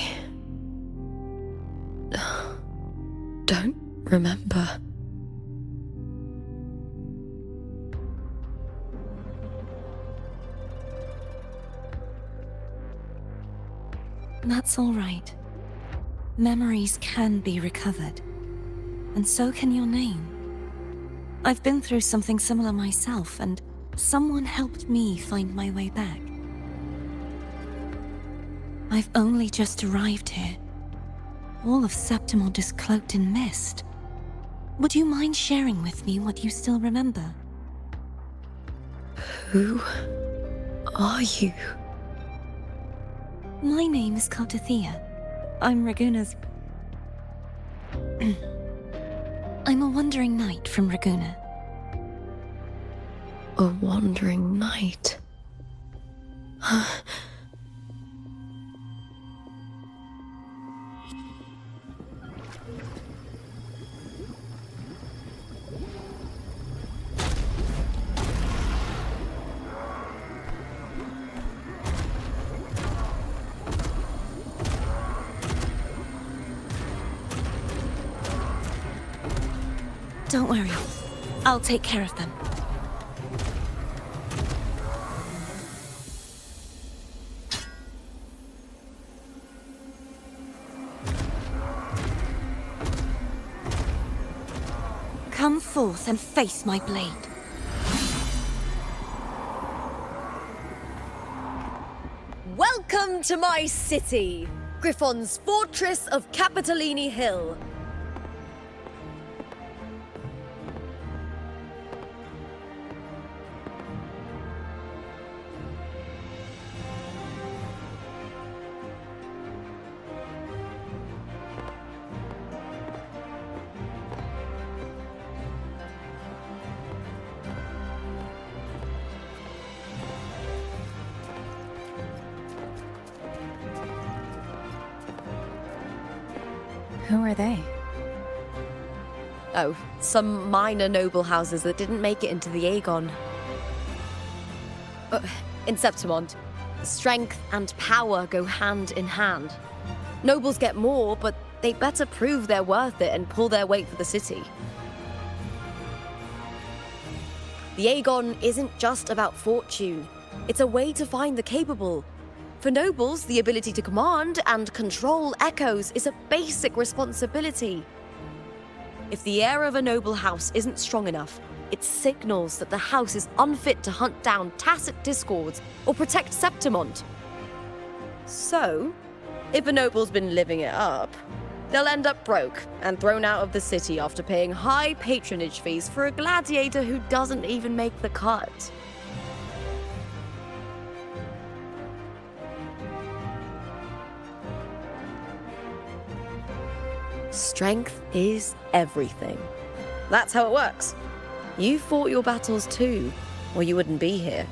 don't remember. That's all right. Memories can be recovered. And so can your name. I've been through something similar myself, and someone helped me find my way back. I've only just arrived here. All of Septimont is cloaked in mist. Would you mind sharing with me what you still remember? Who are you? My name is Cartathea. I'm Raguna's... I'm a wandering knight from Raguna. A wandering knight? Don't worry. I'll take care of them. Come forth and face my blade. Welcome to my city, Griffon's fortress of Capitolini Hill. Who are they? Oh, some minor noble houses that didn't make it into the Aegon. In Septimont, strength and power go hand in hand. Nobles get more, but they better prove they're worth it and pull their weight for the city. The Aegon isn't just about fortune. It's a way to find the capable. For nobles, the ability to command and control echoes is a basic responsibility. If the heir of a noble house isn't strong enough, it signals that the house is unfit to hunt down tacit discords or protect Septimont. So, if a noble's been living it up, they'll end up broke and thrown out of the city after paying high patronage fees for a gladiator who doesn't even make the cut. Strength is everything. That's how it works. You fought your battles too, or you wouldn't be here.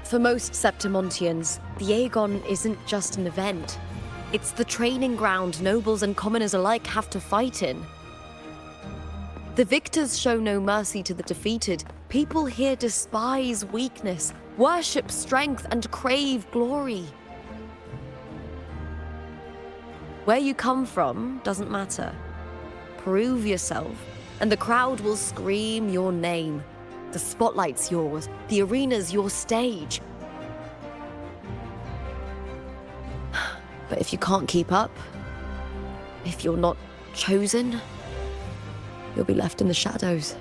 For most Septimontians, the Aegon isn't just an event. It's the training ground nobles and commoners alike have to fight in. The victors show no mercy to the defeated. People here despise weakness, worship strength, and crave glory. Where you come from doesn't matter. prove yourself, and the crowd will scream your name. The spotlight's yours, the arena's your stage. But if you can't keep up, if you're not chosen, you'll be left in the shadows.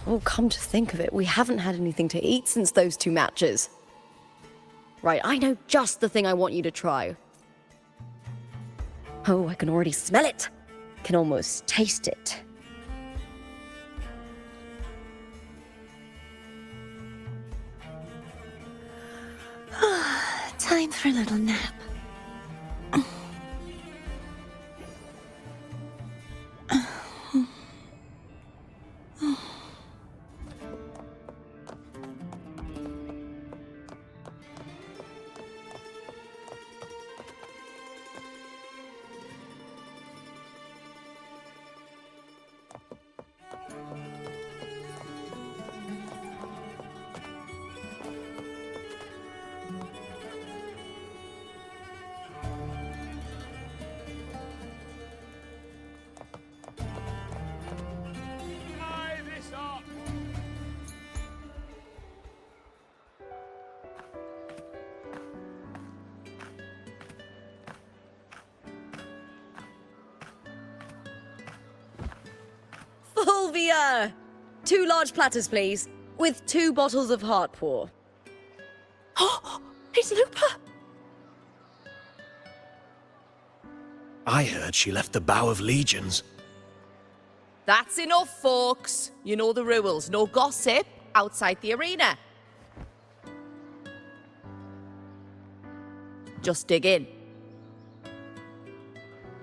Oh, come to think of it, we haven't had anything to eat since those 2 matches. Right, I know just the thing I want you to try. Oh, I can already smell it. Can almost taste it. Time for a little nap. Fulvia! 2 large platters, please, with 2 bottles of Heartpour. Oh, it's Lupa! I heard she left the Bow of Legions. That's enough, folks. You know the rules. No gossip outside the arena. Just dig in.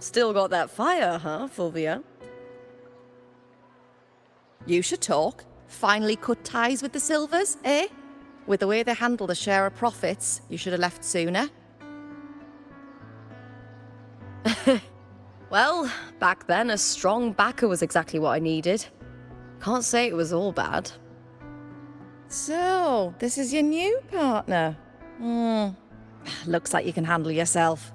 Still got that fire, huh, Fulvia? You should talk. Finally cut ties with the Silvers, eh? With the way they handle the share of profits, you should have left sooner. Well, back then, a strong backer was exactly what I needed. Can't say it was all bad. So, this is your new partner. Looks like you can handle yourself.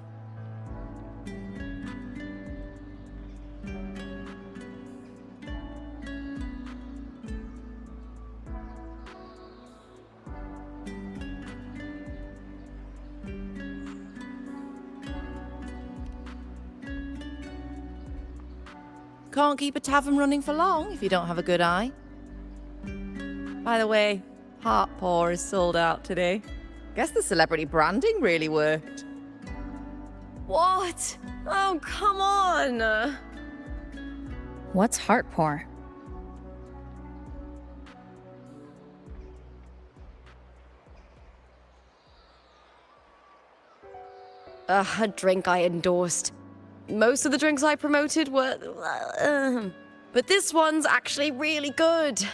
Can't keep a tavern running for long if you don't have a good eye. By the way, Heartpour is sold out today. Guess the celebrity branding really worked. What? Oh, come on! What's Heartpour? A drink I endorsed. Most of the drinks I promoted were... but this one's actually really good.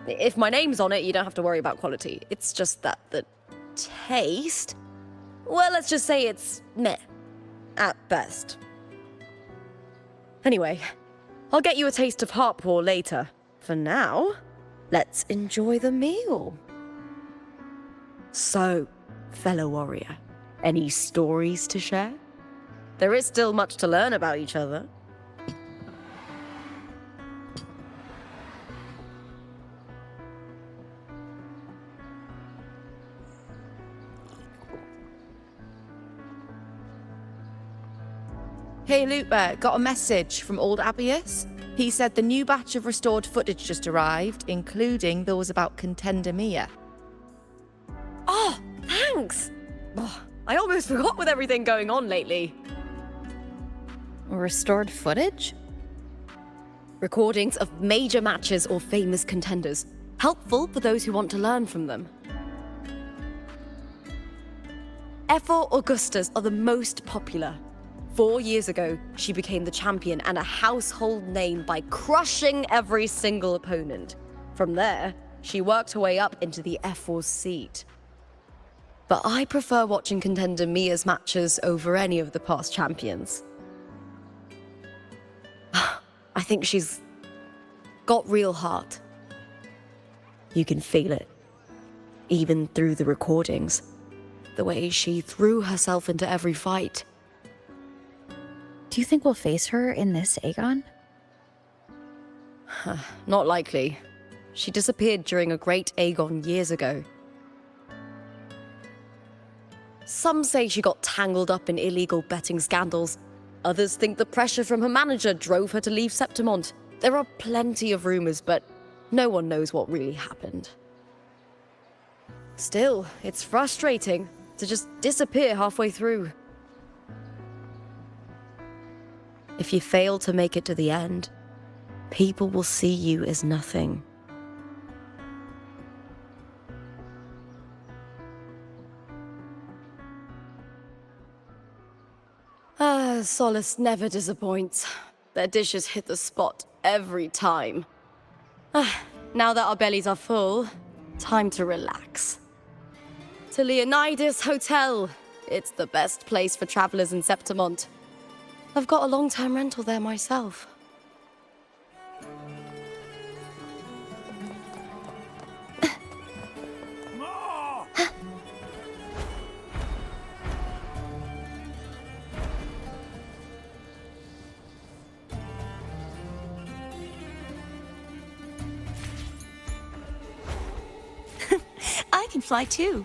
If my name's on it, you don't have to worry about quality. It's just that the taste... Well, let's just say it's meh, at best. Anyway, I'll get you a taste of Heartpour later. For now, let's enjoy the meal. So, fellow warrior, any stories to share? There is still much to learn about each other. Hey Lupa, got a message from old Abius. He said the new batch of restored footage just arrived, including those about Contender Mia. Oh, thanks! Oh, I almost forgot with everything going on lately. Restored footage? Recordings of major matches or famous contenders. Helpful for those who want to learn from them. F4 Augustas are the most popular. 4 years ago, she became the champion and a household name by crushing every single opponent. From there, she worked her way up into the F4 seat. But I prefer watching contender Mia's matches over any of the past champions. I think she's got real heart. You can feel it, even through the recordings. The way she threw herself into every fight. Do you think we'll face her in this Aegon? Not likely. She disappeared during a great Aegon years ago. Some say she got tangled up in illegal betting scandals. Others think the pressure from her manager drove her to leave Septimont. There are plenty of rumors, but no one knows what really happened. Still, it's frustrating to just disappear halfway through. If you fail to make it to the end, people will see you as nothing. Solace never disappoints. Their dishes hit the spot every time. Now that our bellies are full, time to relax. To Leonidas Hotel. It's the best place for travelers in Septimont. I've got a long-term rental there myself. I can fly too.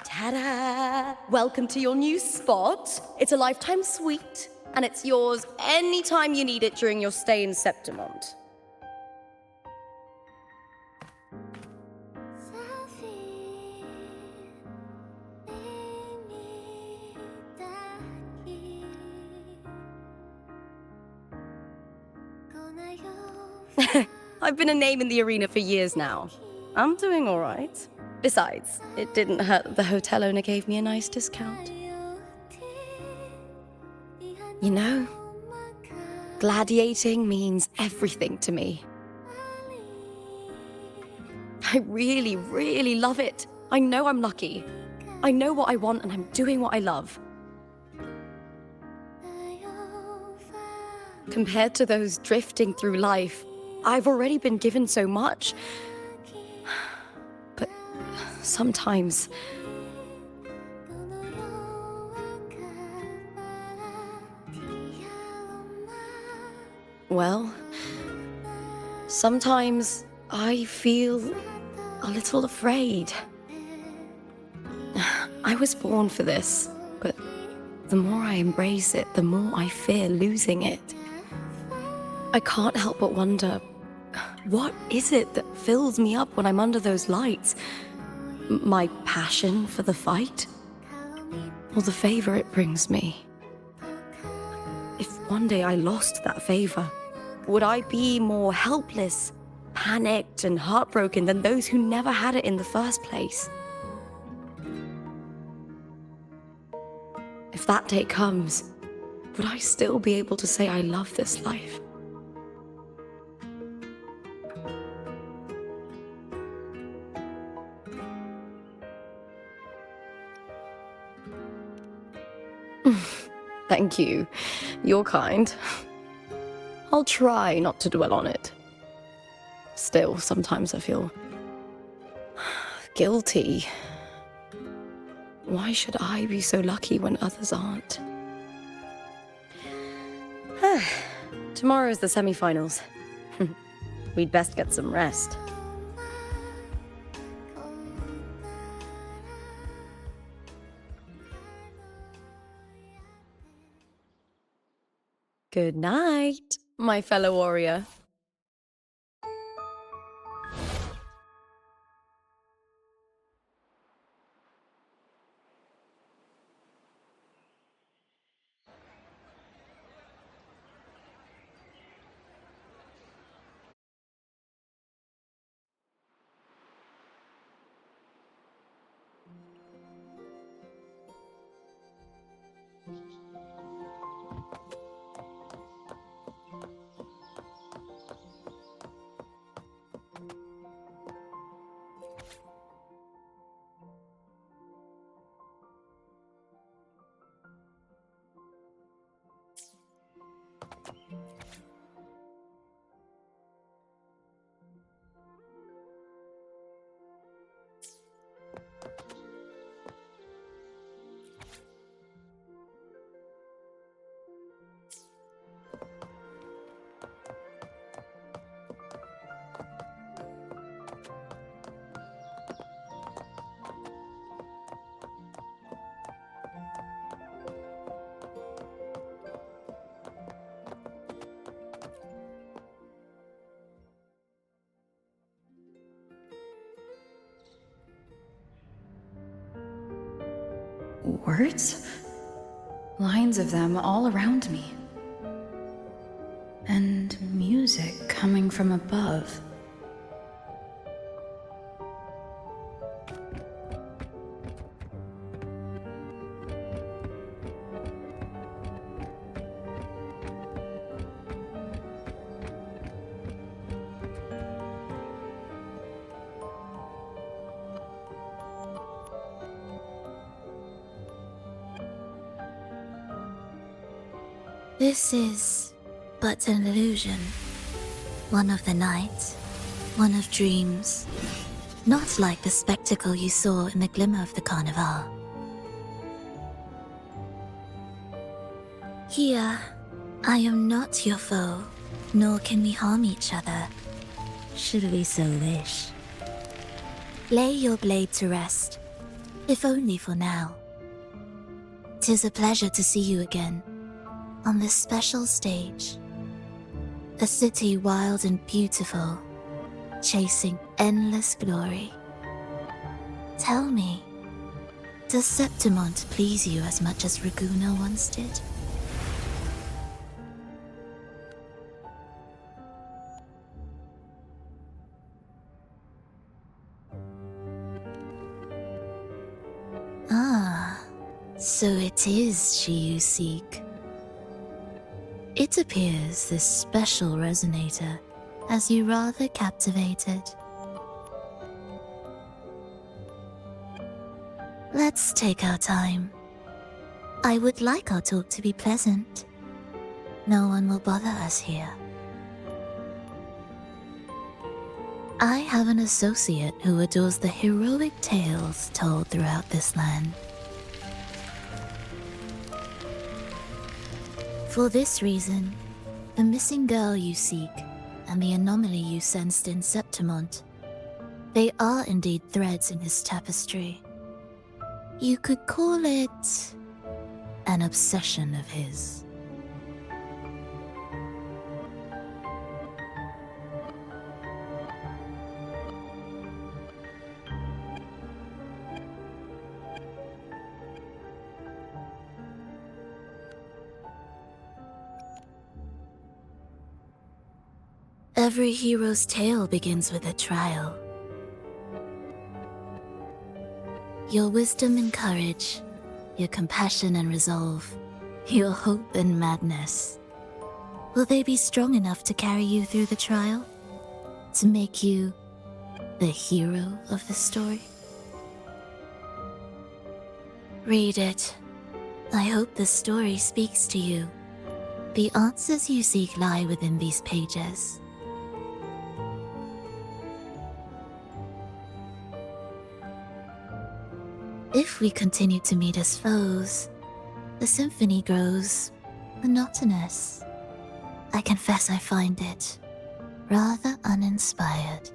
Ta-da! Welcome to your new spot. It's a lifetime suite, and it's yours anytime you need it during your stay in Septimont. I've been a name in the arena for years now. I'm doing all right. Besides, it didn't hurt that the hotel owner gave me a nice discount. You know, gladiating means everything to me. I really, really love it. I know I'm lucky. I know what I want and I'm doing what I love. Compared to those drifting through life, I've already been given so much. But sometimes... well, sometimes I feel a little afraid. I was born for this, but the more I embrace it, the more I fear losing it. I can't help but wonder, what is it that fills me up when I'm under those lights? My passion for the fight? Or the favor it brings me? If one day I lost that favor, would I be more helpless, panicked, and heartbroken than those who never had it in the first place? If that day comes, would I still be able to say I love this life? Thank you. You're kind. I'll try not to dwell on it. Still, sometimes I feel guilty. Why should I be so lucky when others aren't? Tomorrow is the semi-finals. We'd best get some rest. Good night, my fellow warrior. Words? Lines of them all around me. And music coming from above. This is but an illusion. One of the night, one of dreams. Not like the spectacle you saw in the glimmer of the carnival. Here, I am not your foe, nor can we harm each other, should we so wish. Lay your blade to rest, if only for now. 'Tis a pleasure to see you again, on this special stage. A city wild and beautiful, chasing endless glory. Tell me, does Septimont please you as much as Raguna once did? Ah, so it is she you seek. It appears this special resonator has you rather captivated. Let's take our time. I would like our talk to be pleasant. No one will bother us here. I have an associate who adores the heroic tales told throughout this land. For this reason, the missing girl you seek and the anomaly you sensed in Septimont, they are indeed threads in his tapestry. You could call it an obsession of his. Every hero's tale begins with a trial. Your wisdom and courage, your compassion and resolve, your hope and madness. Will they be strong enough to carry you through the trial? To make you the hero of the story? Read it. I hope the story speaks to you. The answers you seek lie within these pages. If we continue to meet as foes, the symphony grows monotonous. I confess I find it rather uninspired.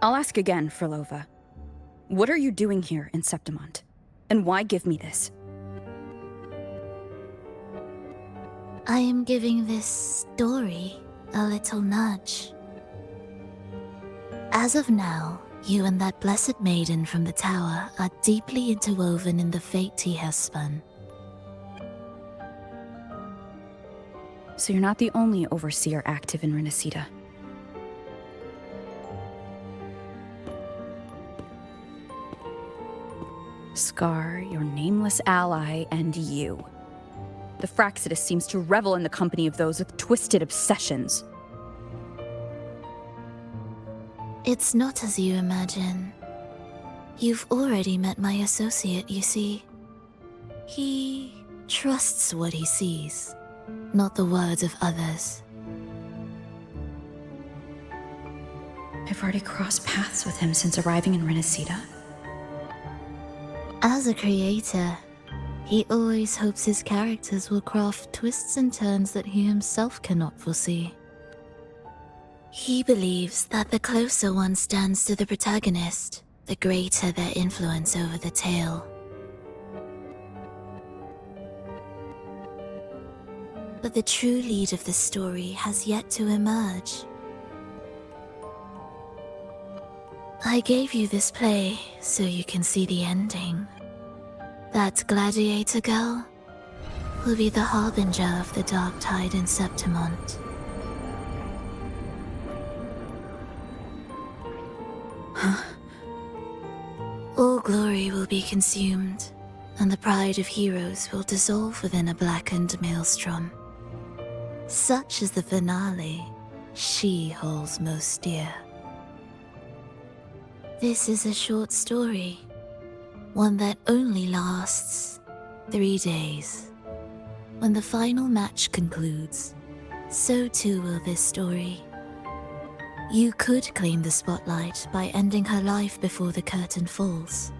I'll ask again, Frolova. What are you doing here in Septimont? And why give me this? I am giving this story a little nudge. As of now, you and that blessed maiden from the tower are deeply interwoven in the fate he has spun. So you're not the only overseer active in Renacida. Scar, your nameless ally, and you. The Fraxidus seems to revel in the company of those with twisted obsessions. It's not as you imagine. You've already met my associate, you see. He trusts what he sees, not the words of others. I've already crossed paths with him since arriving in Renacida. As a creator, he always hopes his characters will craft twists and turns that he himself cannot foresee. He believes that the closer one stands to the protagonist, the greater their influence over the tale. But the true lead of the story has yet to emerge. I gave you this play so you can see the ending. That gladiator girl will be the harbinger of the dark tide in Septimont. All glory will be consumed, and the pride of heroes will dissolve within a blackened maelstrom. Such is the finale she holds most dear. This is a short story, one that only lasts 3 days. When the final match concludes, so too will this story. You could claim the spotlight by ending her life before the curtain falls.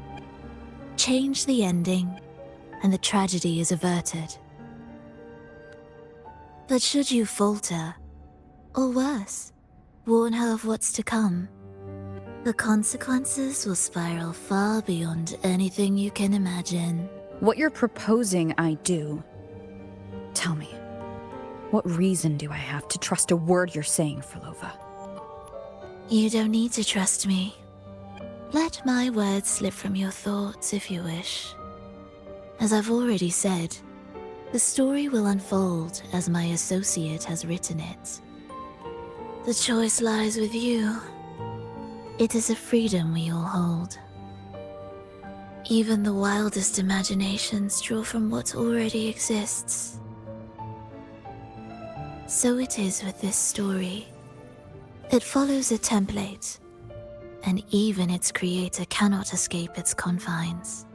Change the ending, and the tragedy is averted. But should you falter, or worse, warn her of what's to come, the consequences will spiral far beyond anything you can imagine. What you're proposing I do. Tell me, what reason do I have to trust a word you're saying, Frolova? You don't need to trust me. Let my words slip from your thoughts if you wish. As I've already said, the story will unfold as my associate has written it. The choice lies with you. It is a freedom we all hold. Even the wildest imaginations draw from what already exists. So it is with this story. It follows a template, and even its creator cannot escape its confines.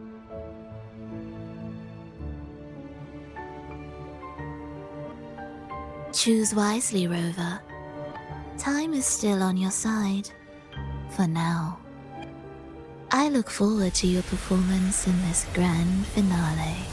Choose wisely, Rover. Time is still on your side. For now. I look forward to your performance in this grand finale.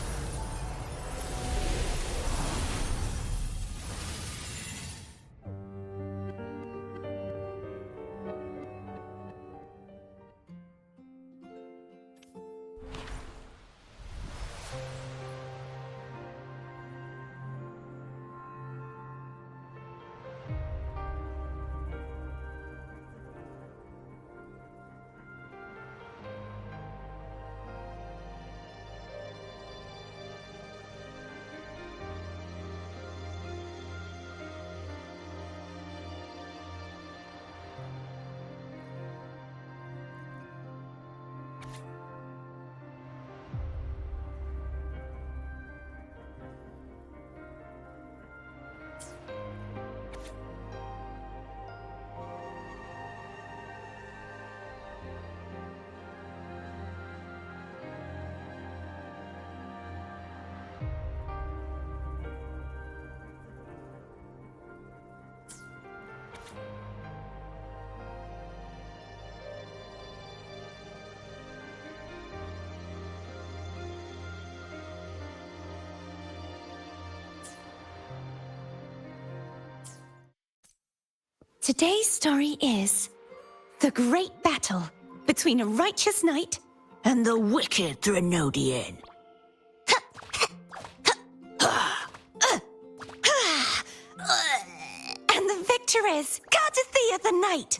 Today's story is The great battle between a righteous knight and the wicked Threnodian. And the victor is Cardathea the Knight.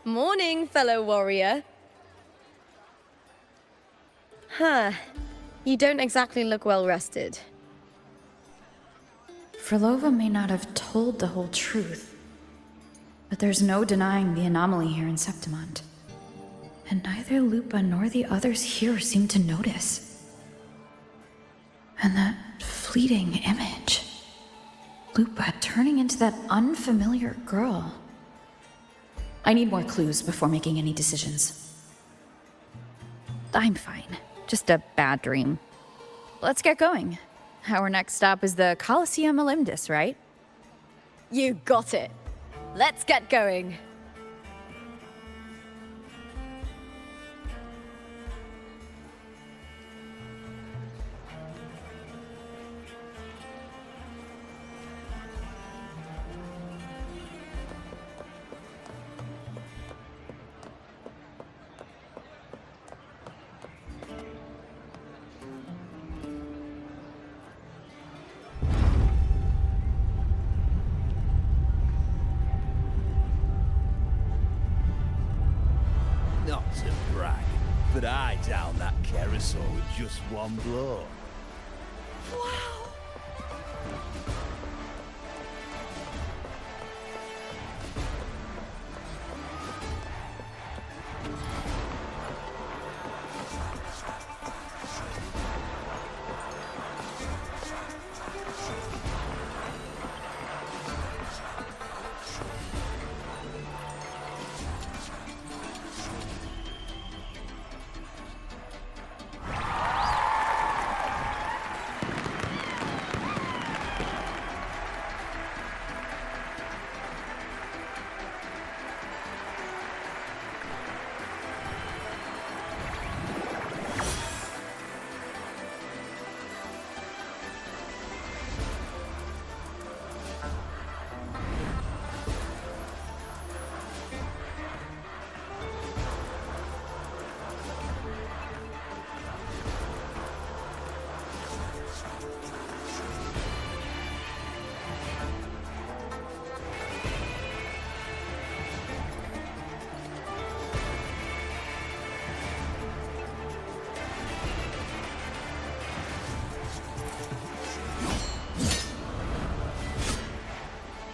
Morning, fellow warrior. Huh. You don't exactly look well rested. Frolova may not have told the whole truth, but there's no denying the anomaly here in Septimont. And neither Lupa nor the others here seem to notice. And that fleeting image. Lupa turning into that unfamiliar girl. I need more clues before making any decisions. I'm fine. Just a bad dream. Let's get going. Our next stop is the Colosseum Olympus, right? You got it. Let's get going. Not to brag, but I downed that carousel with just one blow. Wow.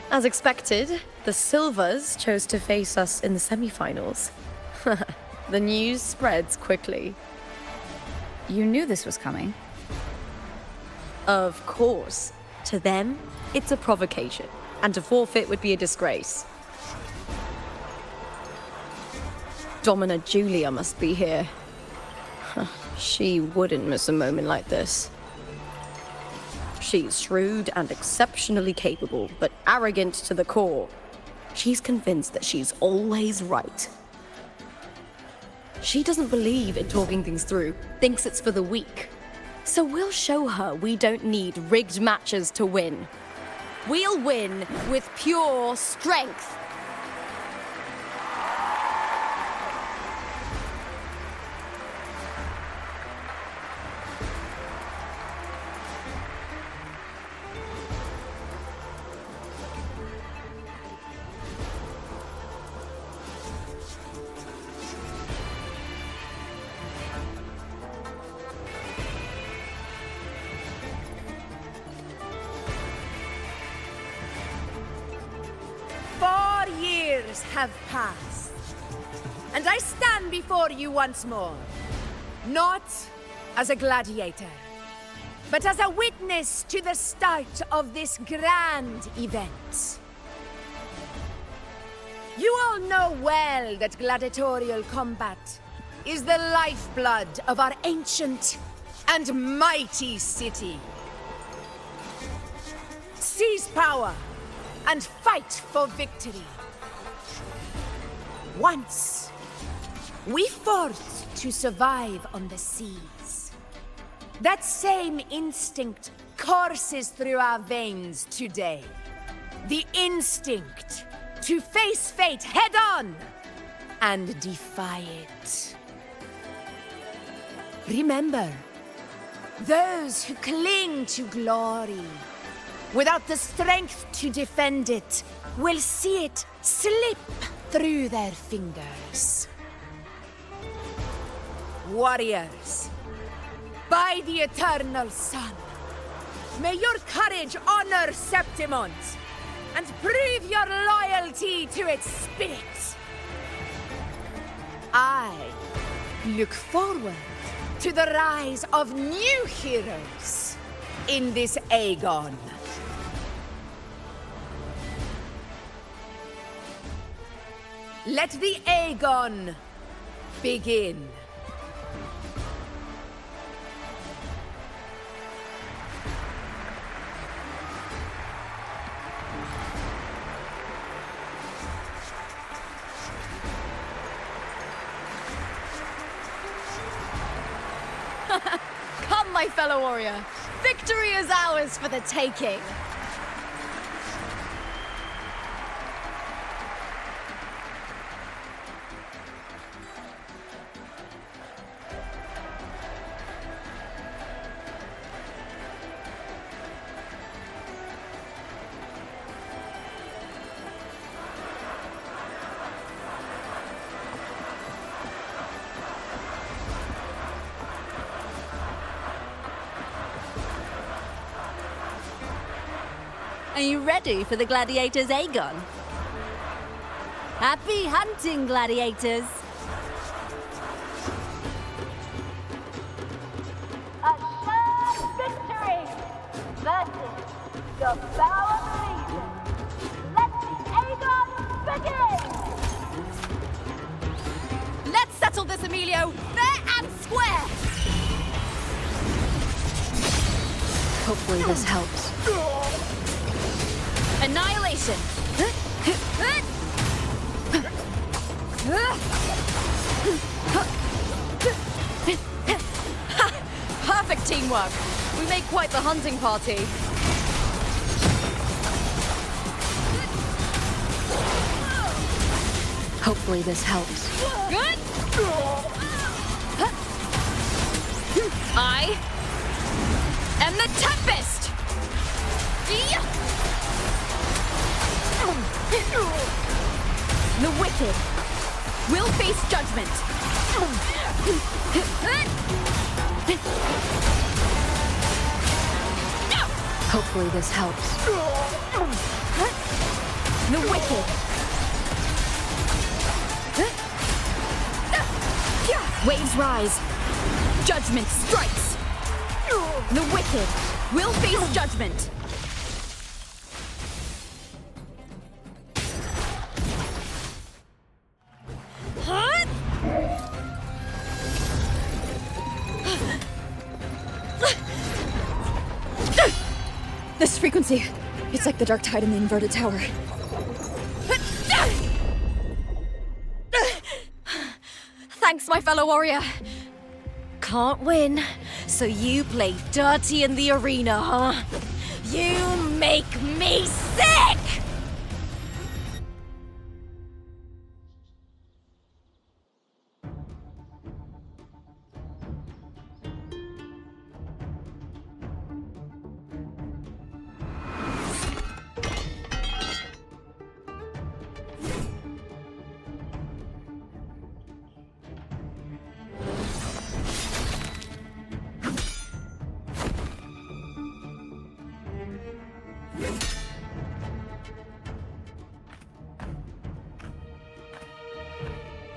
As expected, the Silvers chose to face us in the semi-finals. The news spreads quickly. You knew this was coming. Of course. To them, it's a provocation, and to forfeit would be a disgrace. Domina Julia must be here. She wouldn't miss a moment like this. She's shrewd and exceptionally capable, but arrogant to the core. She's convinced that she's always right. She doesn't believe in talking things through, thinks it's for the weak. So we'll show her we don't need rigged matches to win. We'll win with pure strength. Have passed, and I stand before you once more, not as a gladiator, but as a witness to the start of this grand event. You all know well that gladiatorial combat is the lifeblood of our ancient and mighty city. See power and fight for victory. Once, we fought to survive on the seas. That same instinct courses through our veins today. The instinct to face fate head-on and defy it. Remember, those who cling to glory without the strength to defend it will see it slip through their fingers. Warriors, by the eternal sun, may your courage honor Septimont and prove your loyalty to its spirit. I look forward to the rise of new heroes in this Aegon. Let the Aegon begin. Come, my fellow warrior. Victory is ours for the taking. Are you ready for the gladiators, Aegon? Happy hunting, gladiators! Assured victory versus the Bow of the Legion. Let the Aegon begin! Let's settle this, Emilio, fair and square! Hopefully this helps. Annihilation! Perfect teamwork! We make quite the hunting party. Hopefully this helps. Good! I am the Tempest! The wicked will face judgment. Hopefully this helps. The wicked. Waves rise. Judgment strikes. The wicked will face judgment. This frequency, it's like the dark tide in the inverted tower. Thanks, my fellow warrior. Can't win, so you play dirty in the arena, huh? You make me sick!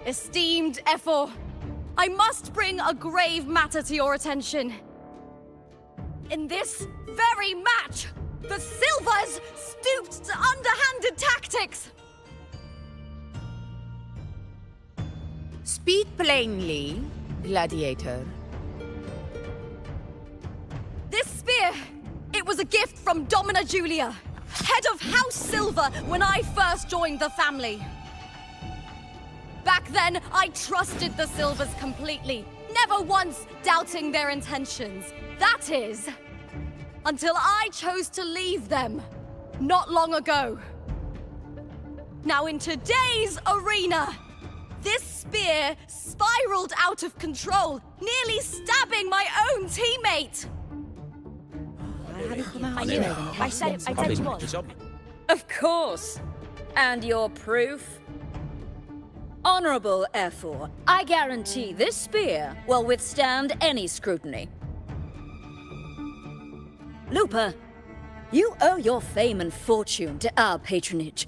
Esteemed Ephor, I must bring a grave matter to your attention. In this very match, the Silvers stooped to underhanded tactics. Speak plainly, gladiator. This spear, it was a gift from Domina Julia. head of House Silver when I first joined the family. Back then, I trusted the Silvers completely, never once doubting their intentions. That is, until I chose to leave them, not long ago. Now in today's arena, this spear spiraled out of control, nearly stabbing my own teammate. I knew it. I said you was. Of course. And your proof? Honorable F4, I guarantee this spear will withstand any scrutiny. Lupa, you owe your fame and fortune to our patronage.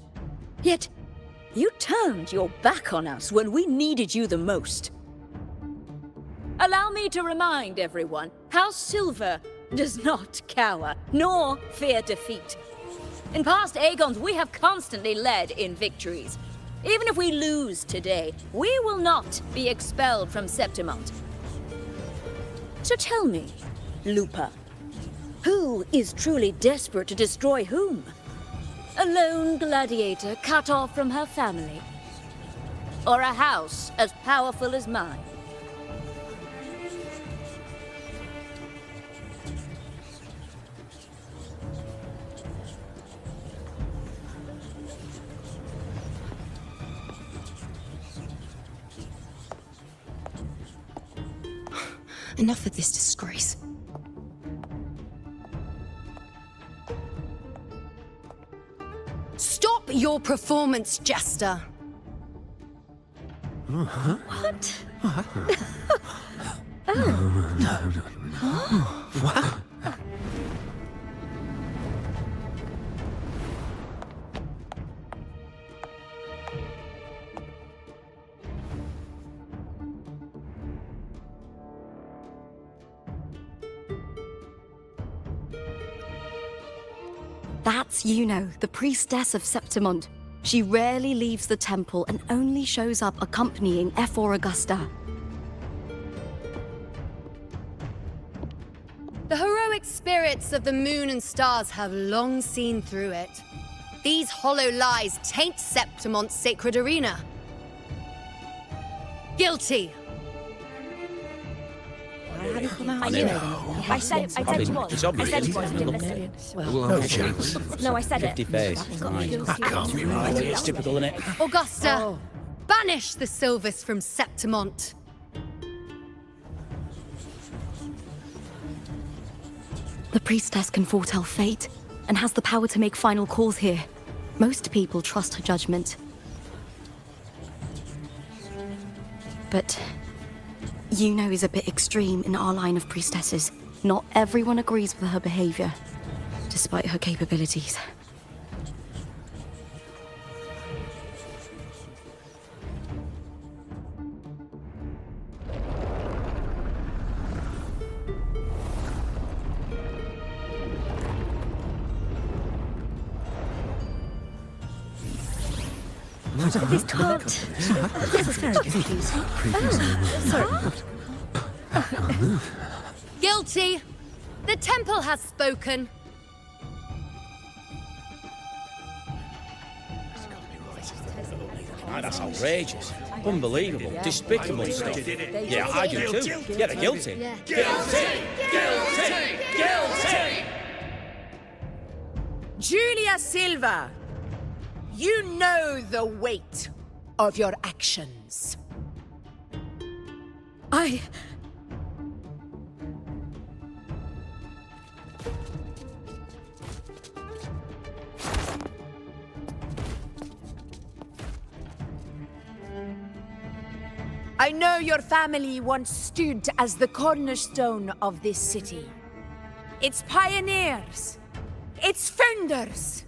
Yet, you turned your back on us when we needed you the most. Allow me to remind everyone, House Silver does not cower, nor fear defeat. In past Aegons, we have constantly led in victories. Even if we lose today, we will not be expelled from Septimont. So tell me, Lupa, who is truly desperate to destroy whom? A lone gladiator cut off from her family? Or a house as powerful as mine? Enough of this disgrace. Stop your performance, Jester! What? What? That's Yuno, the priestess of Septimont. She rarely leaves the temple and only shows up accompanying F4 Augusta. The heroic spirits of the moon and stars have long seen through it. These hollow lies taint Septimont's sacred arena. Guilty. I knew it. I said you was. It's obvious. I said you was. You didn't listen. No chance. No, I said it. 50 face. That can't be right. It's typical, isn't it? Augusta, banish the Silvers from Septimont. The priestess can foretell fate and has the power to make final calls here. Most people trust her judgment. But Yuno is a bit extreme in our line of priestesses. Not everyone agrees with her behavior, despite her capabilities. This can't. This is very confusing. Sorry. Guilty. The temple has spoken. Ah, that's outrageous. Unbelievable. Despicable stuff. Yeah, I do too. Yeah, they're guilty. Guilty! Guilty! Guilty! Julia Silva, you know the weight of your actions. I know your family once stood as the cornerstone of this city. Its pioneers, its founders,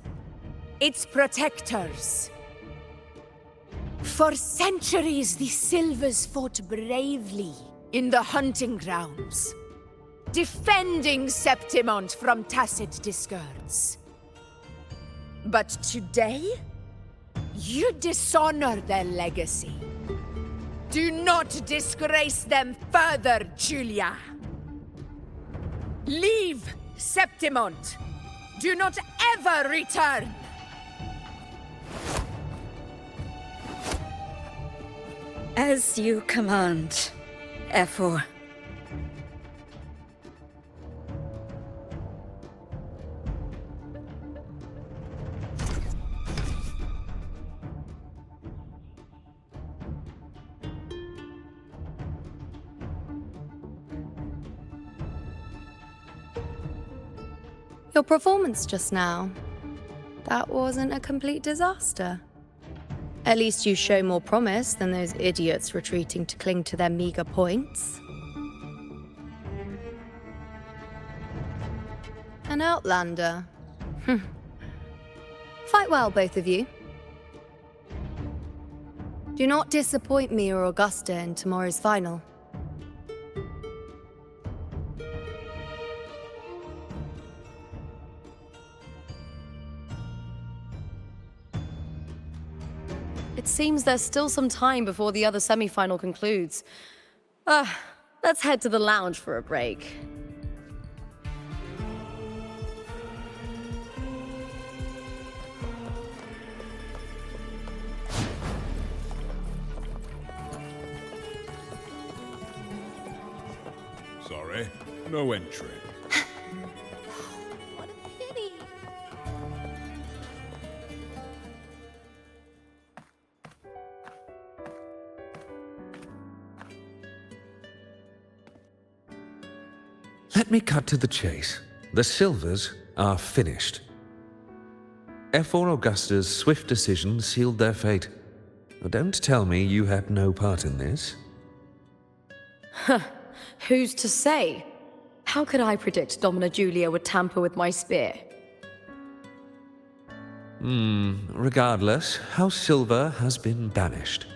its protectors. For centuries, the Silvers fought bravely in the hunting grounds, defending Septimont from tacit discords. But today, you dishonor their legacy. Do not disgrace them further, Julia. Leave Septimont Do not ever return! As you command, Efor. Your performance just now, that wasn't a complete disaster. At least you show more promise than those idiots retreating to cling to their meager points. An outlander. Fight well, both of you. Do not disappoint me or Augusta in tomorrow's final. It seems there's still some time before the other semi-final concludes. Let's head to the lounge for a break. Sorry, no entry. What a pity. Let me cut to the chase. The Silvers are finished. Efor Augusta's swift decision sealed their fate. But don't tell me you had no part in this. Who's to say? How could I predict Domina Julia would tamper with my spear? Regardless, House Silver has been banished.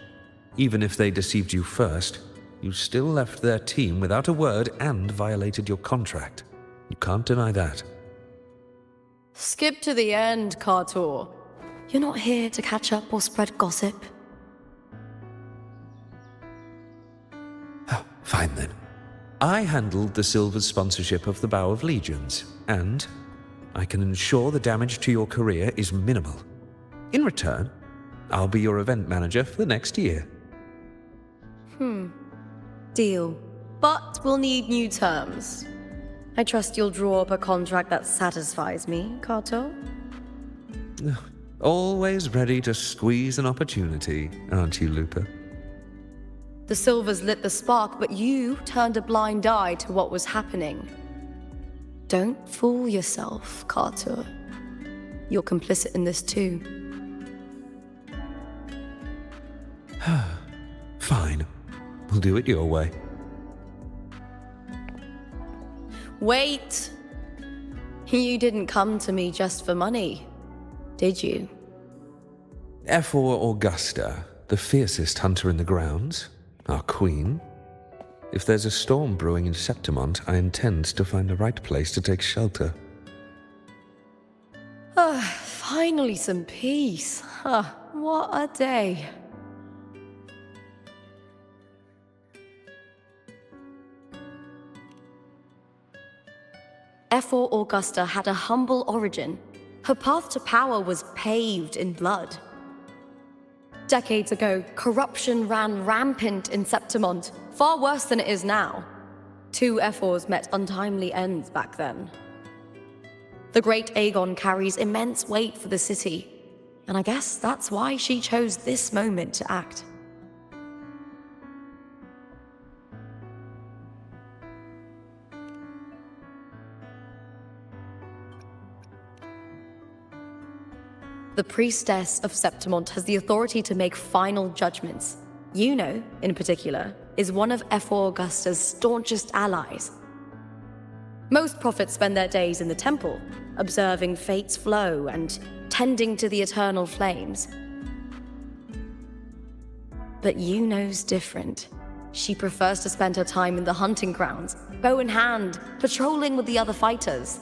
Even if they deceived you first, you still left their team without a word and violated your contract. You can't deny that. Skip to the end, Kartor. You're not here to catch up or spread gossip. Oh, fine then. I handled the Silver's sponsorship of the Bow of Legions, and I can ensure the damage to your career is minimal. In return, I'll be your event manager for the next year. Deal. But we'll need new terms. I trust you'll draw up a contract that satisfies me, Kartor? Always ready to squeeze an opportunity, aren't you, Lupa? The Silvers lit the spark, but you turned a blind eye to what was happening. Don't fool yourself, Kartor. You're complicit in this too. Fine. We'll do it your way. Wait! You didn't come to me just for money, did you? Efor Augusta, the fiercest hunter in the grounds, our queen. If there's a storm brewing in Septimont, I intend to find the right place to take shelter. Finally some peace. What a day. Efor Augusta had a humble origin. Her path to power was paved in blood. Decades ago, corruption ran rampant in Septimont, far worse than it is now. Two Efors met untimely ends back then. The great Aegon carries immense weight for the city, and I guess that's why she chose this moment to act. The priestess of Septimont has the authority to make final judgments. Yuno, in particular, is one of Efor Augusta's staunchest allies. Most prophets spend their days in the temple, observing fate's flow and tending to the eternal flames. But Yuno's different. She prefers to spend her time in the hunting grounds, bow in hand, patrolling with the other fighters.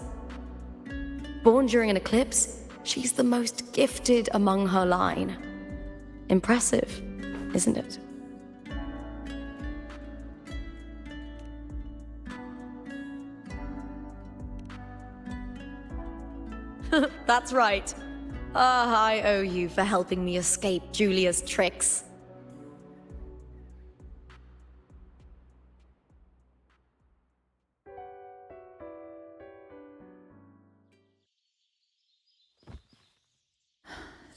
Born during an eclipse, she's the most gifted among her line. Impressive, isn't it? That's right. I owe you for helping me escape Julia's tricks.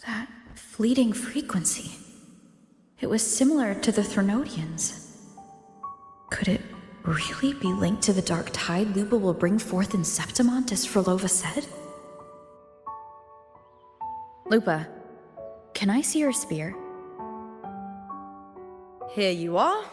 That fleeting frequency. It was similar to the Threnodians. Could it really be linked to the dark tide Lupa will bring forth in Septimont, as Frolova said? Lupa, can I see your spear? Here you are.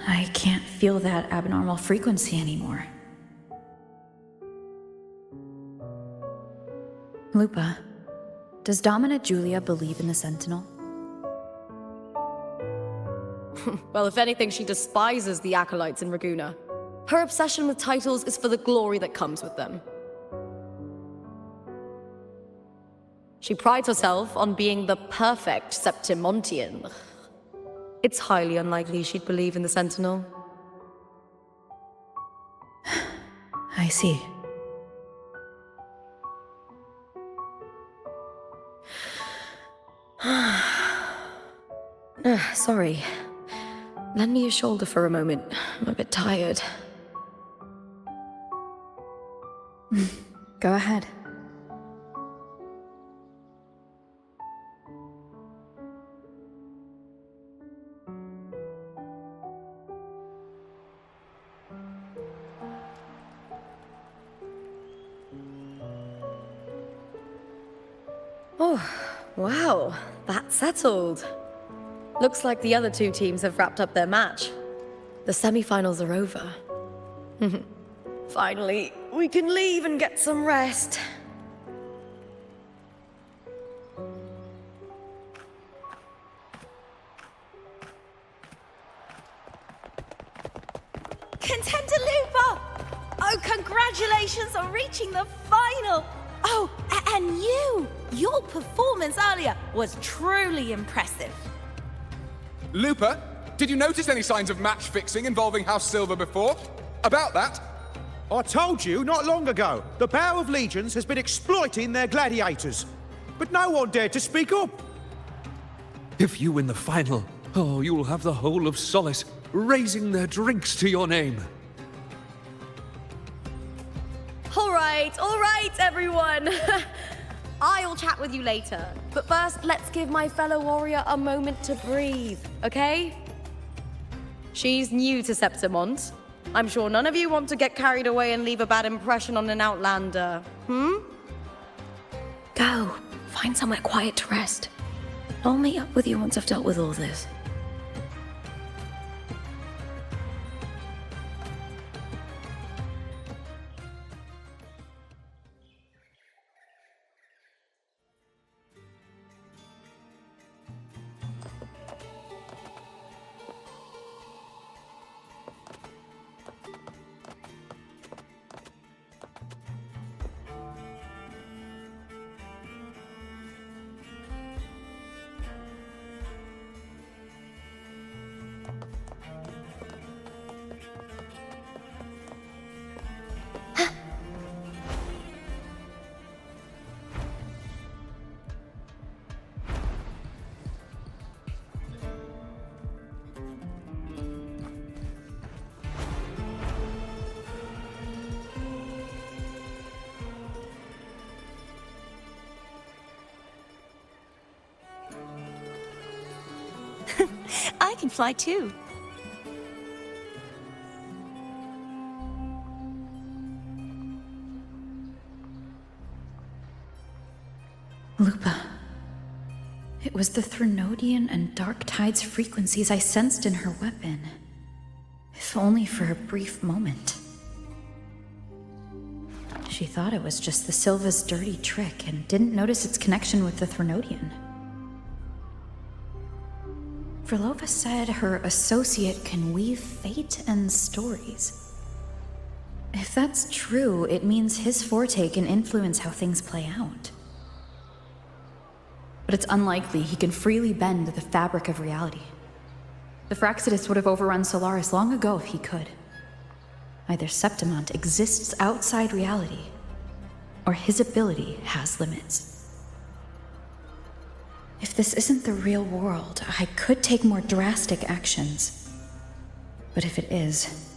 I can't feel that abnormal frequency anymore. Lupa, does Domina Julia believe in the Sentinel? Well, if anything, she despises the acolytes in Raguna. Her obsession with titles is for the glory that comes with them. She prides herself on being the perfect Septimontian. It's highly unlikely she'd believe in the Sentinel. I see. Sorry. Lend me your shoulder for a moment. I'm a bit tired. Go ahead. Oh, wow. That's settled. Looks like the other two teams have wrapped up their match. The semi-finals are over. Finally, we can leave and get some rest. Contender Lupa! Oh, congratulations on reaching the final! Oh, and your performance earlier was truly impressive. Lupa, did you notice any signs of match fixing involving House Silver before? About that? I told you not long ago, the Bow of Legions has been exploiting their gladiators. But no one dared to speak up. If you win the final, oh, you'll have the whole of Solace raising their drinks to your name. All right, everyone. I'll chat with you later. But first, let's give my fellow warrior a moment to breathe, okay? She's new to Septimont. I'm sure none of you want to get carried away and leave a bad impression on an outlander, Go. Find somewhere quiet to rest. I'll meet up with you once I've dealt with all this. I can fly too. Lupa. It was the Threnodian and Dark Tide's frequencies I sensed in her weapon. If only for a brief moment. She thought it was just the Silva's dirty trick and didn't notice its connection with the Threnodian. Frolova said her associate can weave fate and stories. If that's true, it means his forte can influence how things play out. but it's unlikely he can freely bend the fabric of reality. The Fraxidus would have overrun Solaris long ago if he could. Either Septimont exists outside reality, or his ability has limits. If this isn't the real world, I could take more drastic actions. But if it is,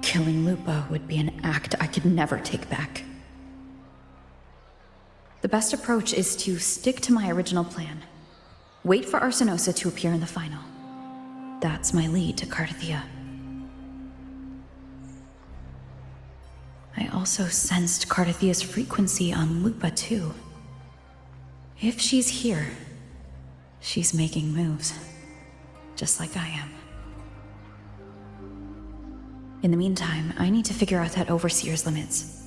killing Lupa would be an act I could never take back. The best approach is to stick to my original plan. Wait for Arsenosa to appear in the final. That's my lead to Cardathia. I also sensed Cardathia's frequency on Lupa, too. If she's here, she's making moves, just like I am. In the meantime, I need to figure out that Overseer's limits.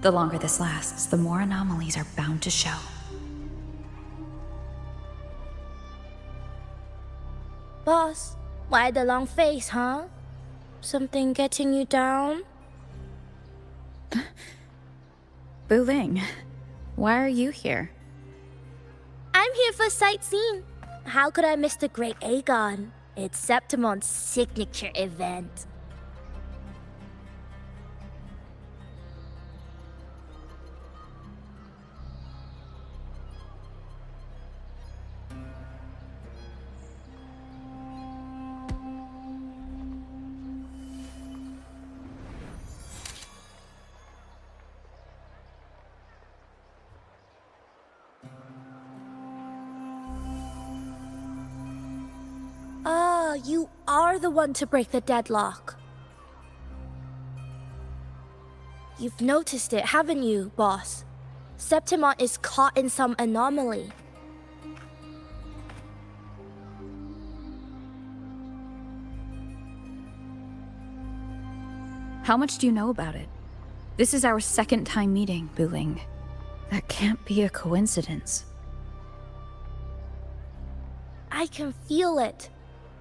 The longer this lasts, the more anomalies are bound to show. Boss, why the long face, huh? Something getting you down? Wuthering, why are you here? I'm here for sightseeing. How could I miss the Great Aegon? It's Septimon's signature event. Ah, you are the one to break the deadlock. You've noticed it, haven't you, boss? Septimont is caught in some anomaly. How much do you know about it? This is our second time meeting, Wuthering. That can't be a coincidence. I can feel it,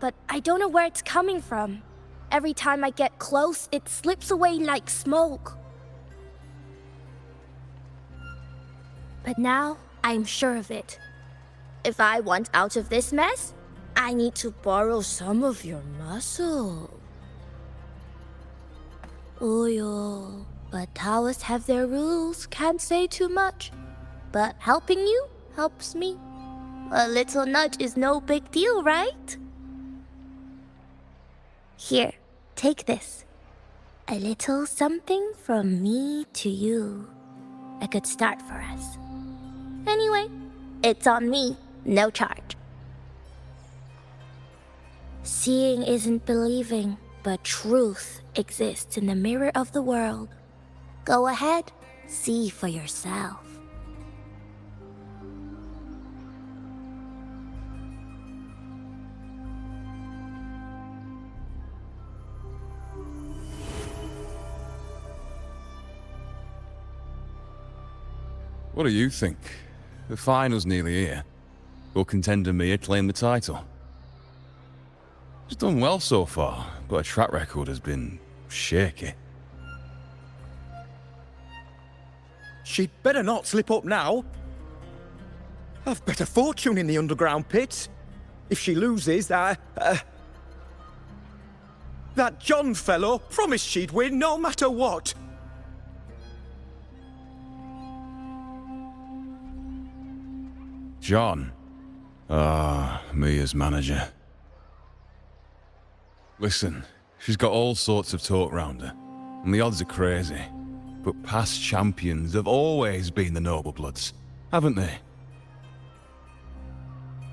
but I don't know where it's coming from. Every time I get close, it slips away like smoke. But now, I'm sure of it. If I want out of this mess, I need to borrow some of your muscle. Oil. But Taoists have their rules, can't say too much. But helping you helps me. A little nudge is no big deal, right? Here, take this. A little something from me to you. A good start for us. Anyway, it's on me, no charge. Seeing isn't believing, but truth exists in the mirror of the world. Go ahead, see for yourself. What do you think? The final's nearly here. Will contender Mia claim the title? She's done well so far, but her track record has been shaky. She'd better not slip up now. I've better fortune in the underground pits. If she loses, that John fellow promised she'd win no matter what. John. Mia's manager. Listen, she's got all sorts of talk round her, and the odds are crazy. But past champions have always been the noble bloods, haven't they?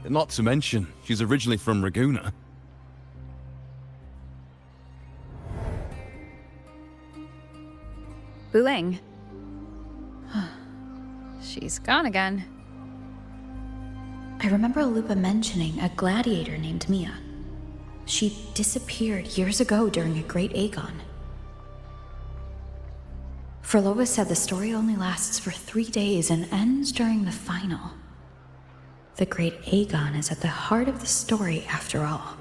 Not to mention, she's originally from Raguna. Wuthering. She's gone again. I remember Lupa mentioning a gladiator named Mia. She disappeared years ago during a Great Aegon. Frolova said the story only lasts for 3 days and ends during the final. The Great Aegon is at the heart of the story after all.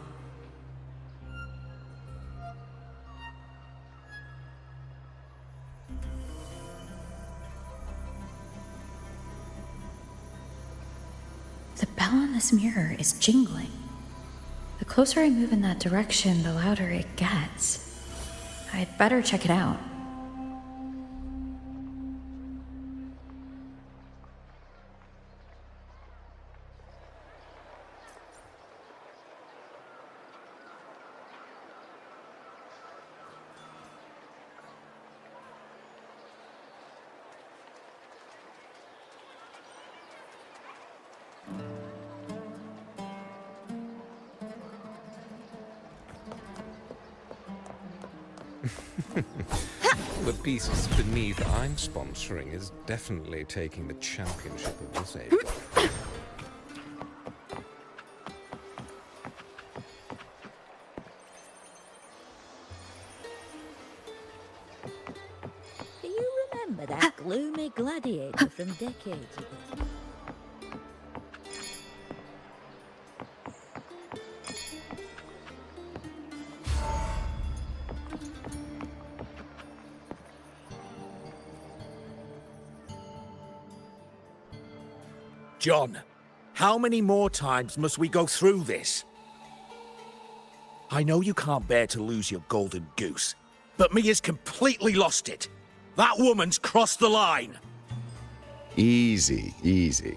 The bell on this mirror is jingling. The closer I move in that direction, the louder it gets. I'd better check it out. The piece beneath I'm sponsoring is definitely taking the championship of this age. Do you remember that gloomy gladiator from decades ago? John, how many more times must we go through this? I know you can't bear to lose your golden goose, but Mia's completely lost it. That woman's crossed the line. Easy, easy.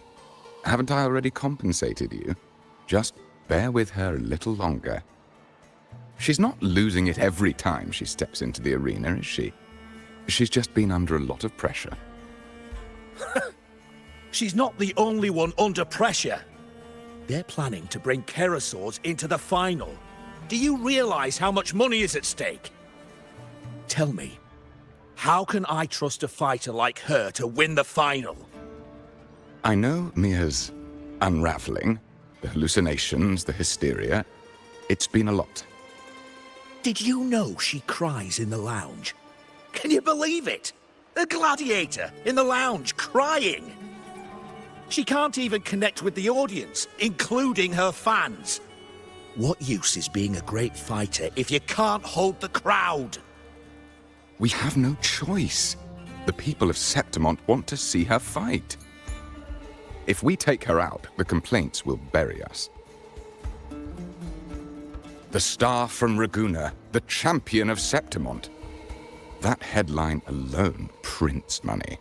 Haven't I already compensated you? Just bear with her a little longer. She's not losing it every time she steps into the arena, is she? She's just been under a lot of pressure. She's not the only one under pressure. They're planning to bring Keresaurs into the final. Do you realize how much money is at stake? Tell me, how can I trust a fighter like her to win the final? I know Mia's unraveling, the hallucinations, the hysteria. It's been a lot. Did you know she cries in the lounge? Can you believe it? A gladiator in the lounge crying. She can't even connect with the audience, including her fans. What use is being a great fighter if you can't hold the crowd? We have no choice. The people of Septimont want to see her fight. If we take her out, the complaints will bury us. The star from Raguna, the champion of Septimont. That headline alone prints money.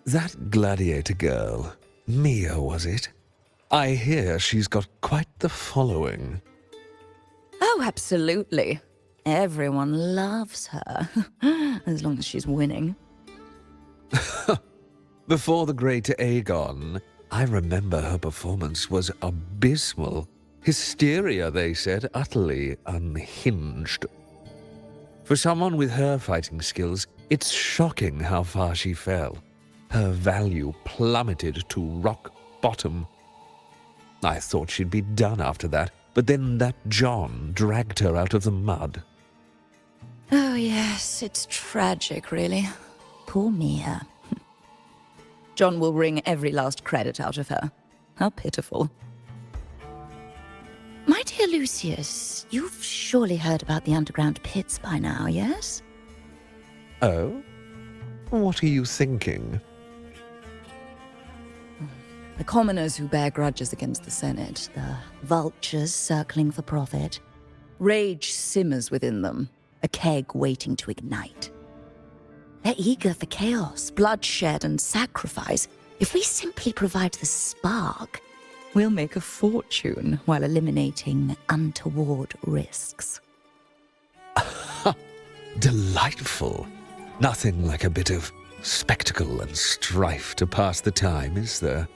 That gladiator girl, Mia, was it? I hear she's got quite the following. Oh, absolutely. Everyone loves her, as long as she's winning. Before the great Aegon, I remember her performance was abysmal. Hysteria, they said, utterly unhinged. For someone with her fighting skills, it's shocking how far she fell. Her value plummeted to rock bottom. I thought she'd be done after that, but then that John dragged her out of the mud. Oh, yes, it's tragic, really. Poor Mia. John will wring every last credit out of her. How pitiful. My dear Lucius, you've surely heard about the underground pits by now, yes? Oh? What are you thinking? The commoners who bear grudges against the Senate, the vultures circling for profit. Rage simmers within them, a keg waiting to ignite. They're eager for chaos, bloodshed, and sacrifice. If we simply provide the spark, we'll make a fortune while eliminating untoward risks. Delightful. Nothing like a bit of spectacle and strife to pass the time, is there?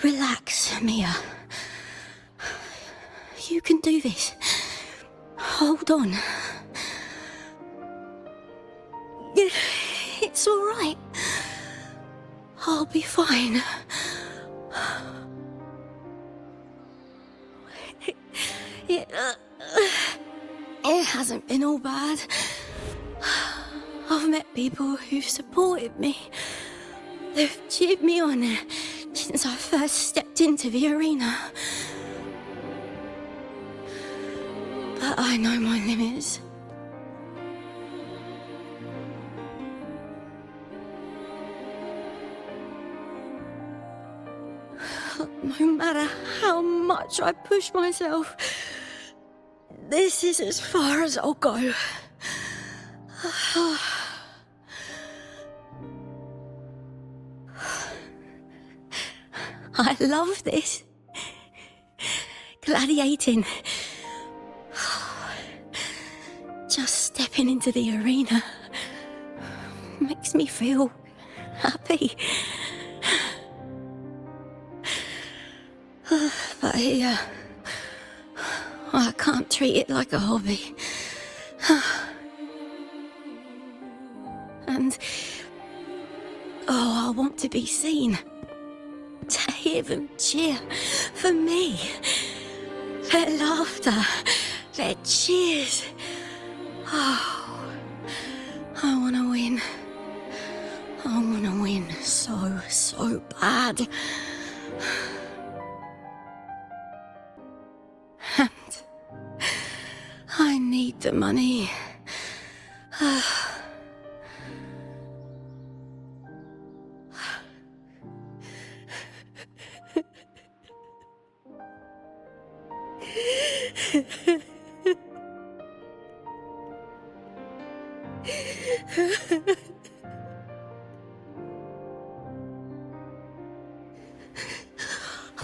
Relax, Mia. You can do this. Hold on. It's all right. I'll be fine. It hasn't been all bad. I've met people who've supported me. They've cheered me on since I first stepped into the arena. But I know my limits. No matter how much I push myself, this is as far as I'll go. I love this. Gladiating. Just stepping into the arena makes me feel happy. But here, I can't treat it like a hobby. And, I want to be seen. To hear them cheer for me. Their laughter, their cheers. Oh, I want to win. I want to win so bad. And I need the money.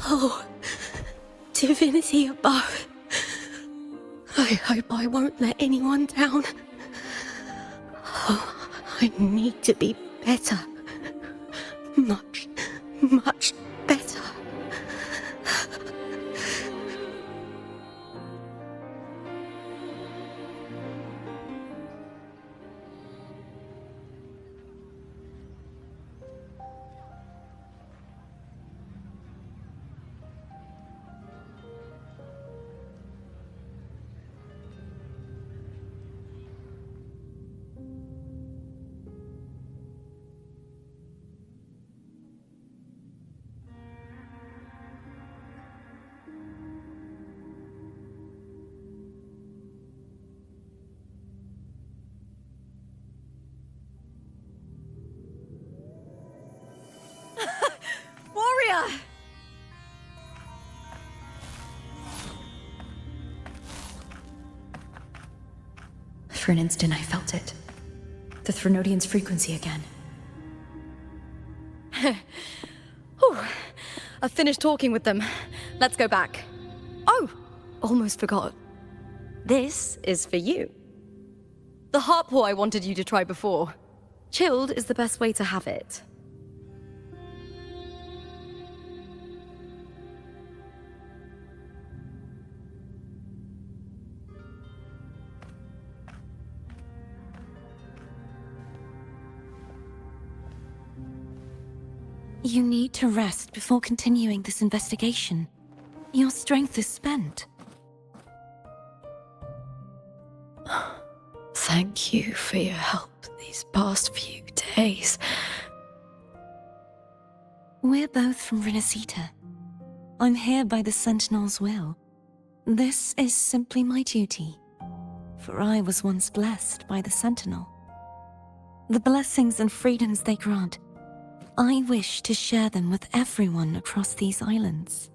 Oh, divinity above. I hope I won't let anyone down. Oh, I need to be better. Much better. Warrior! For an instant, I felt it. The Threnodian's frequency again. Whew. I've finished talking with them. Let's go back. Oh, almost forgot. This is for you. The harpor I wanted you to try before. Chilled is the best way to have it. You need to rest before continuing this investigation. Your strength is spent. Thank you for your help these past few days. We're both from Renacita. I'm here by the Sentinel's will. This is simply my duty, for I was once blessed by the Sentinel. The blessings and freedoms they grant, I wish to share them with everyone across these islands.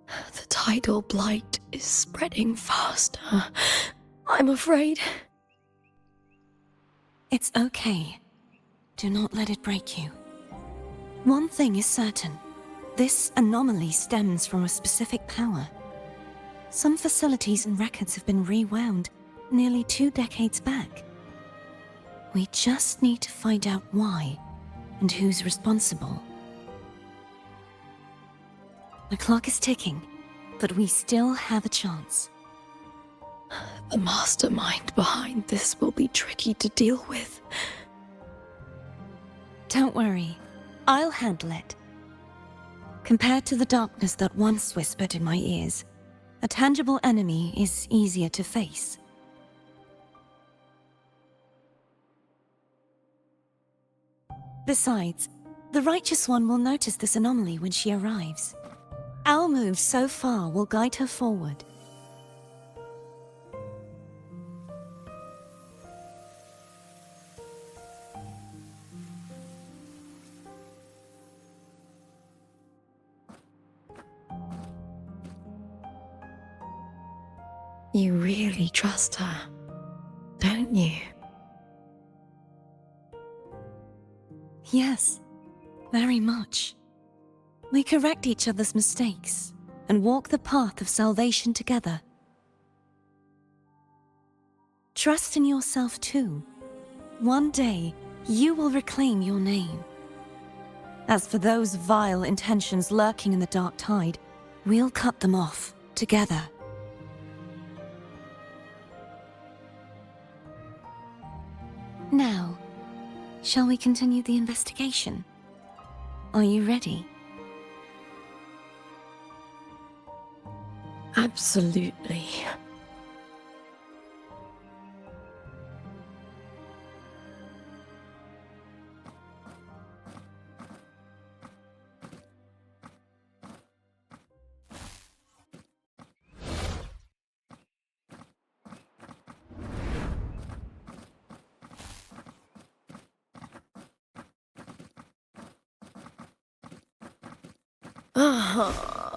The tidal blight is spreading faster. I'm afraid. It's okay. Do not let it break you. One thing is certain. This anomaly stems from a specific power. Some facilities and records have been rewound nearly 2 decades back. We just need to find out why and who's responsible. The clock is ticking, but we still have a chance. The mastermind behind this will be tricky to deal with. Don't worry, I'll handle it. Compared to the darkness that once whispered in my ears, a tangible enemy is easier to face. Besides, the Righteous One will notice this anomaly when she arrives. Our moves so far will guide her forward. You really trust her, don't you? Yes, very much. We correct each other's mistakes and walk the path of salvation together. Trust in yourself too. One day, you will reclaim your name. As for those vile intentions lurking in the dark tide, we'll cut them off together. Now, shall we continue the investigation? Are you ready? Absolutely.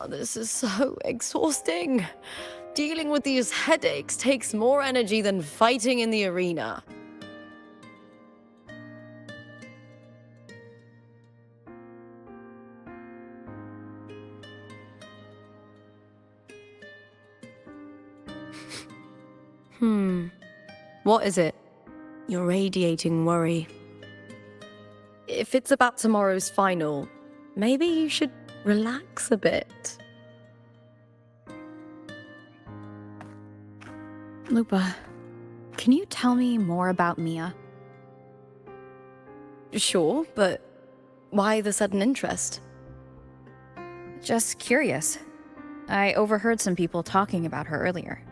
This is so exhausting. Dealing with these headaches takes more energy than fighting in the arena. What is it? You're radiating worry. If it's about tomorrow's final, maybe you should relax a bit. Lupa, can you tell me more about Mia? Sure, but why the sudden interest? Just curious. I overheard some people talking about her earlier.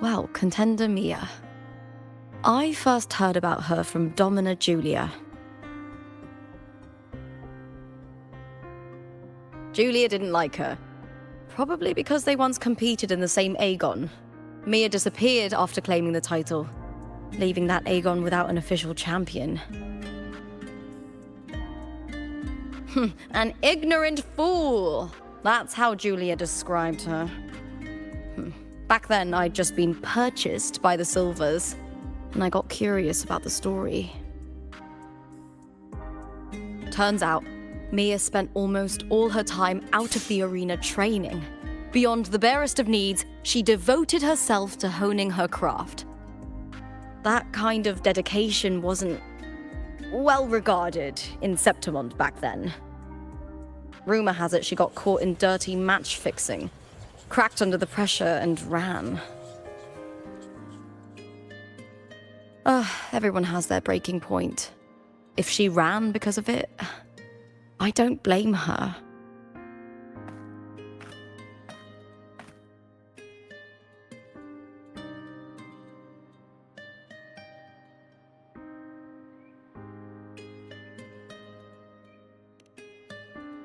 Well, contender Mia. I first heard about her from Domina Julia. Julia didn't like her. Probably because they once competed in the same Aegon. Mia disappeared after claiming the title, leaving that Aegon without an official champion. An ignorant fool! That's how Julia described her. Back then, I'd just been purchased by the Silvers, and I got curious about the story. Turns out, Mia spent almost all her time out of the arena training. Beyond the barest of needs, she devoted herself to honing her craft. That kind of dedication wasn't well regarded in Septimond back then. Rumor has it she got caught in dirty match fixing, cracked under the pressure and ran. Everyone has their breaking point. If she ran because of it, I don't blame her.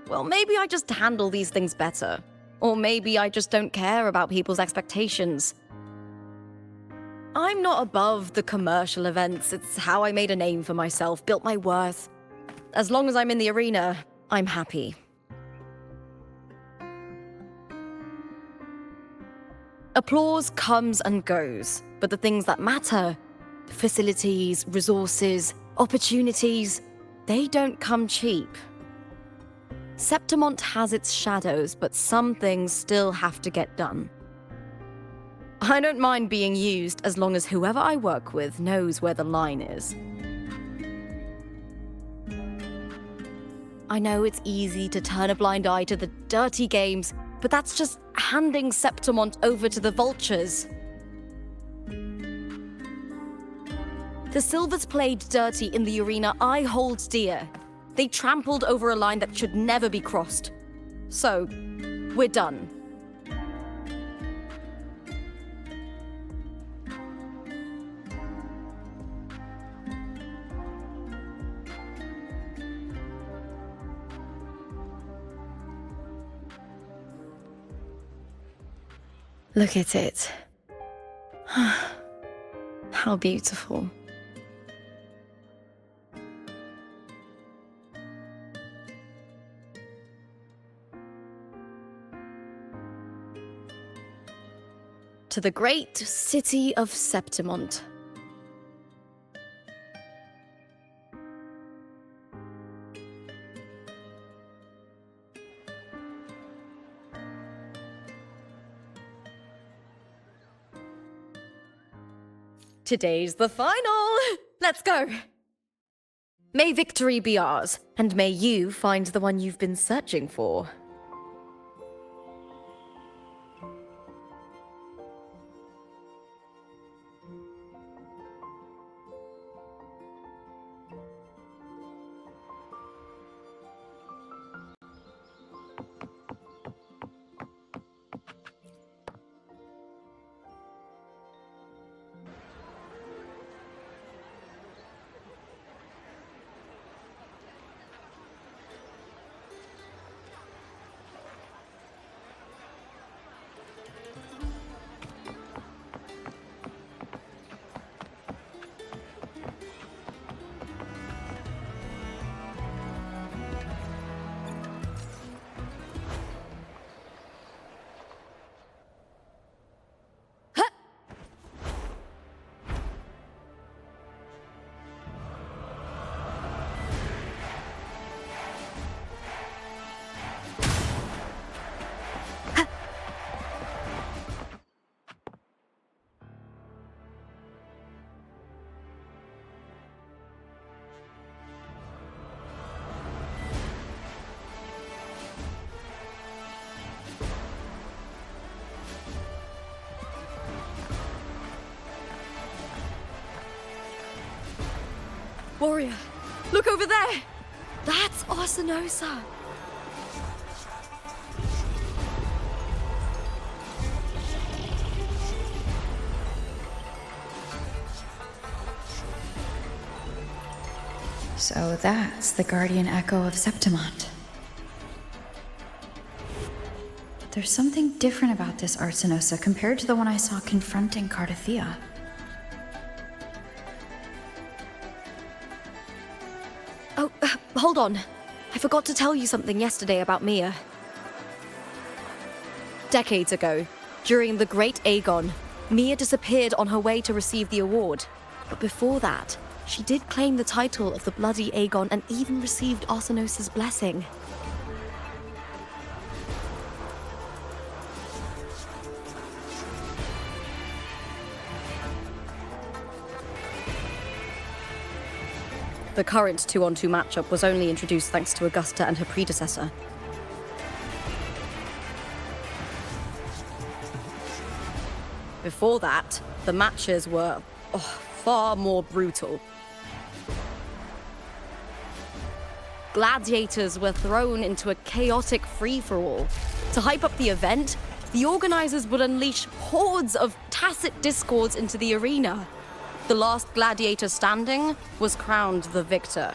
Well, maybe I just handle these things better. Or maybe I just don't care about people's expectations. I'm not above the commercial events. It's how I made a name for myself, built my worth. As long as I'm in the arena, I'm happy. Applause comes and goes, but the things that matter, facilities, resources, opportunities, they don't come cheap. Septimont has its shadows, but some things still have to get done. I don't mind being used as long as whoever I work with knows where the line is. I know it's easy to turn a blind eye to the dirty games, but that's just handing Septimont over to the vultures. The Silvers played dirty in the arena I hold dear. They trampled over a line that should never be crossed. So, we're done. Look at it. How beautiful. To the great city of Septimont. Today's the final! Let's go! May victory be ours, and may you find the one you've been searching for. Warrior, look over there! That's Arsinosa! So that's the guardian echo of Septimont. But there's something different about this Arsinosa compared to the one I saw confronting Cardathea. Oh, hold on. I forgot to tell you something yesterday about Mia. Decades ago, during the Great Aegon, Mia disappeared on her way to receive the award. But before that, she did claim the title of the Bloody Aegon and even received Arsinosa's blessing. The current 2-on-2 matchup was only introduced thanks to Augusta and her predecessor. Before that, the matches were far more brutal. Gladiators were thrown into a chaotic free-for-all. To hype up the event, the organizers would unleash hordes of tacit discords into the arena. The last gladiator standing was crowned the victor.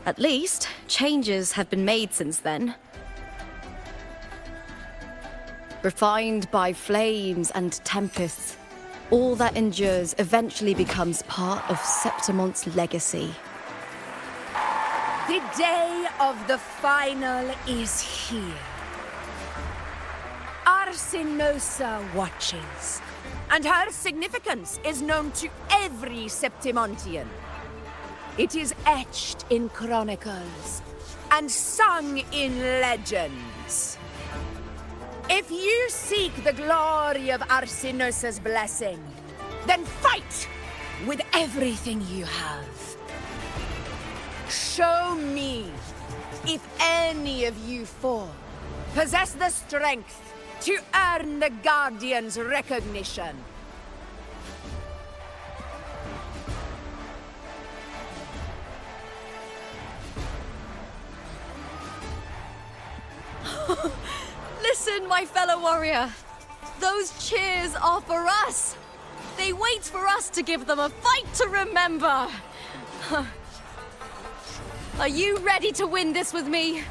At least, changes have been made since then. Refined by flames and tempests, all that endures eventually becomes part of Septimon's legacy. The day of the final is here. Arsinosa watches, and her significance is known to every Septimontian. It is etched in chronicles and sung in legends. If you seek the glory of Arsinosa's blessing, then fight with everything you have. Show me if any of you four possess the strength to earn the Guardian's recognition. Listen, my fellow warrior. Those cheers are for us. They wait for us to give them a fight to remember. Are you ready to win this with me?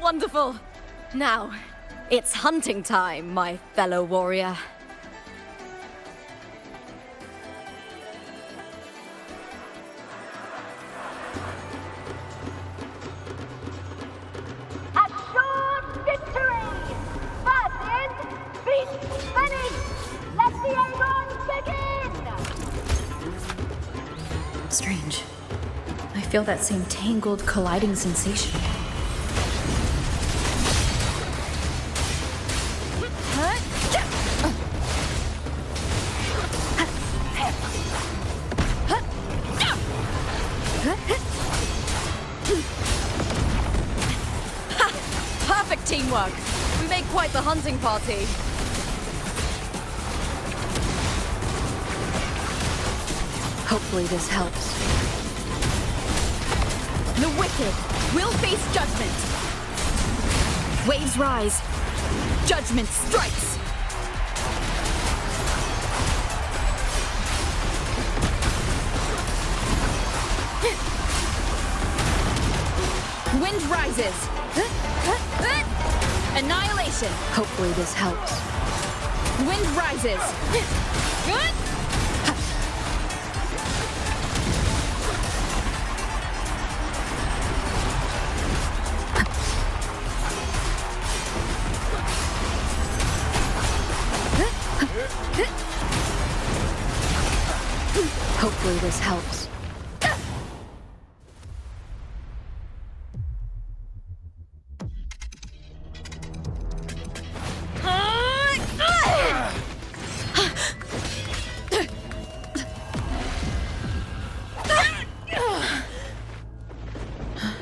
Wonderful. Now, it's hunting time, my fellow warrior. Strange. I feel that same tangled, colliding sensation. Perfect teamwork. We make quite the hunting party. Hopefully this helps. The wicked will face judgment. Waves rise. Judgment strikes. Wind rises. Annihilation. Hopefully this helps. Wind rises. Hopefully this helps.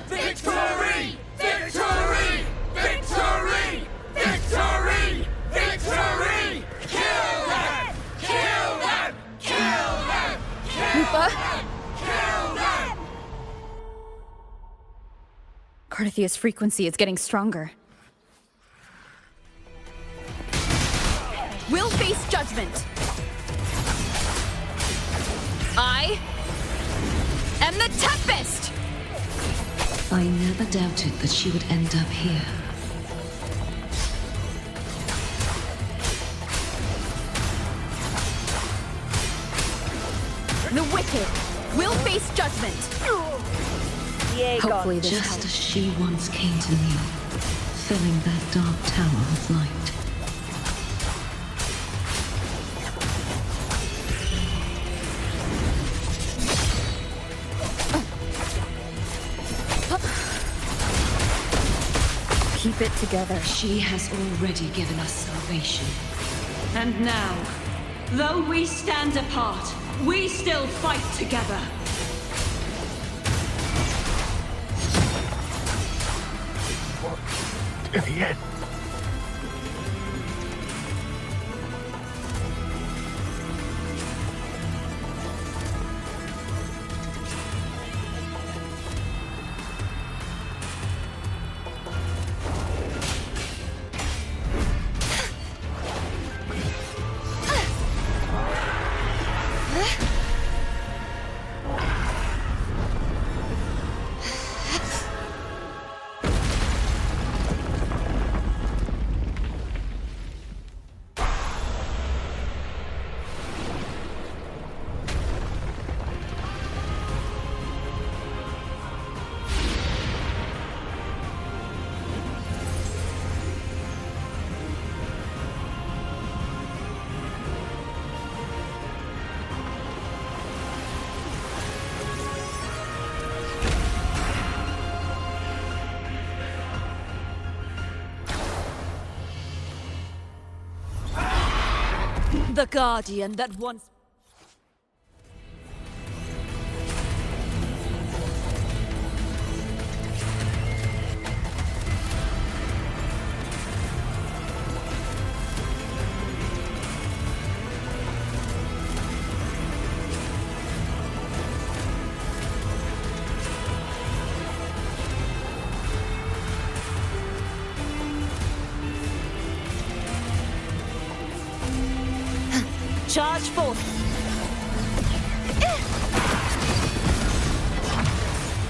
Victory! Victory! Victory! Victory! Victory! Kill them! Kill them! Kill them! Kill them! Carthia's frequency is getting stronger. We'll face judgment. I am the Tempest! I never doubted that she would end up here. The wicked will face judgment. Hopefully this just as she once came to me, filling that dark tower with light. Keep it together. She has already given us salvation. And now, though we stand apart, we still fight together. To the end. the guardian that once... Charge forth!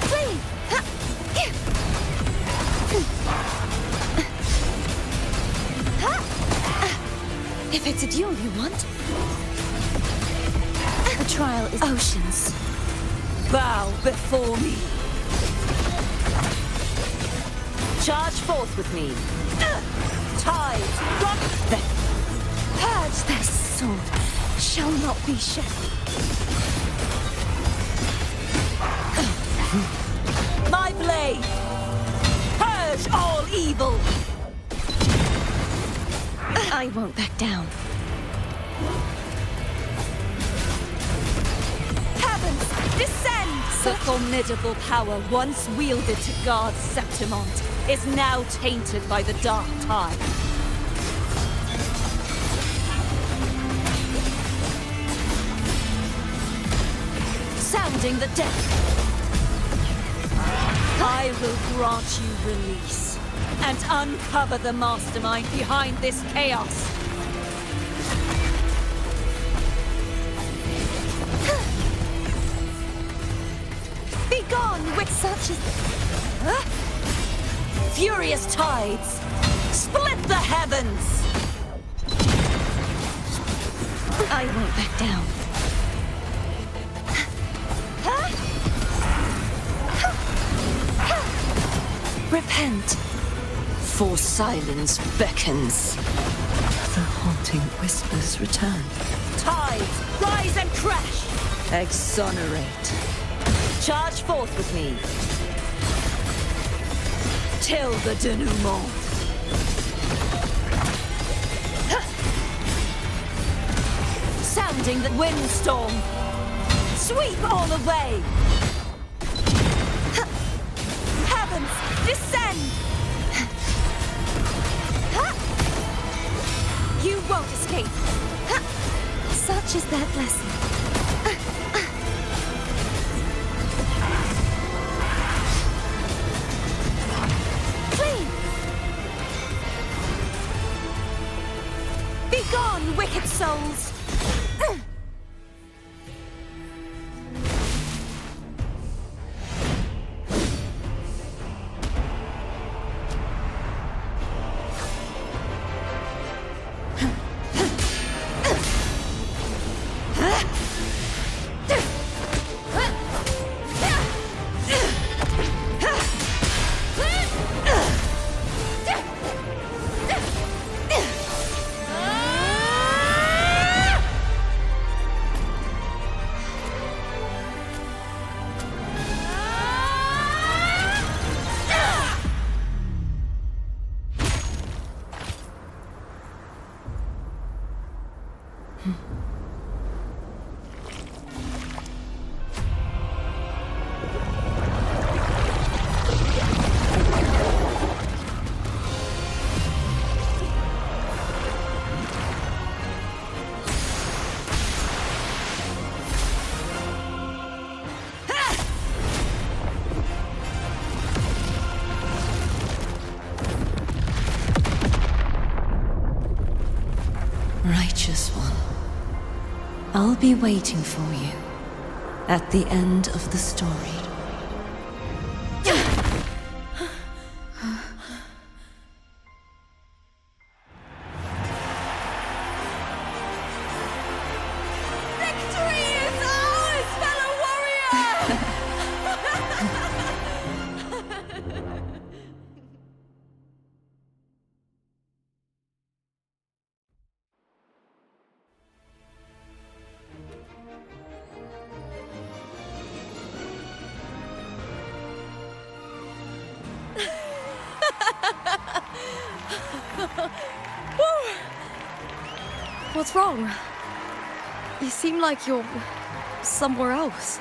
Flee! If it's a duel you want... The trial is... Oceans. Bow before me. Charge forth with me. Tides, drop them. Purge their sword. Shall not be shed. My blade! Purge all evil! I won't back down. Heavens, descend! The formidable power once wielded to guard Septimont is now tainted by the dark tide. Sounding the death. I will grant you release and uncover the mastermind behind this chaos. Be gone with such as... Furious tides, split the heavens! I won't back down. Repent, for silence beckons. The haunting whispers return. Tides, rise and crash! Exonerate. Charge forth with me. Till the denouement. Sounding the windstorm. Sweep all away. Heavens, descend! You won't escape. Such is their blessing. Flee! Be gone, wicked souls! Righteous one, I'll be waiting for you at the end of the story. Victory is ours, fellow warrior! What's wrong? You seem like you're somewhere else.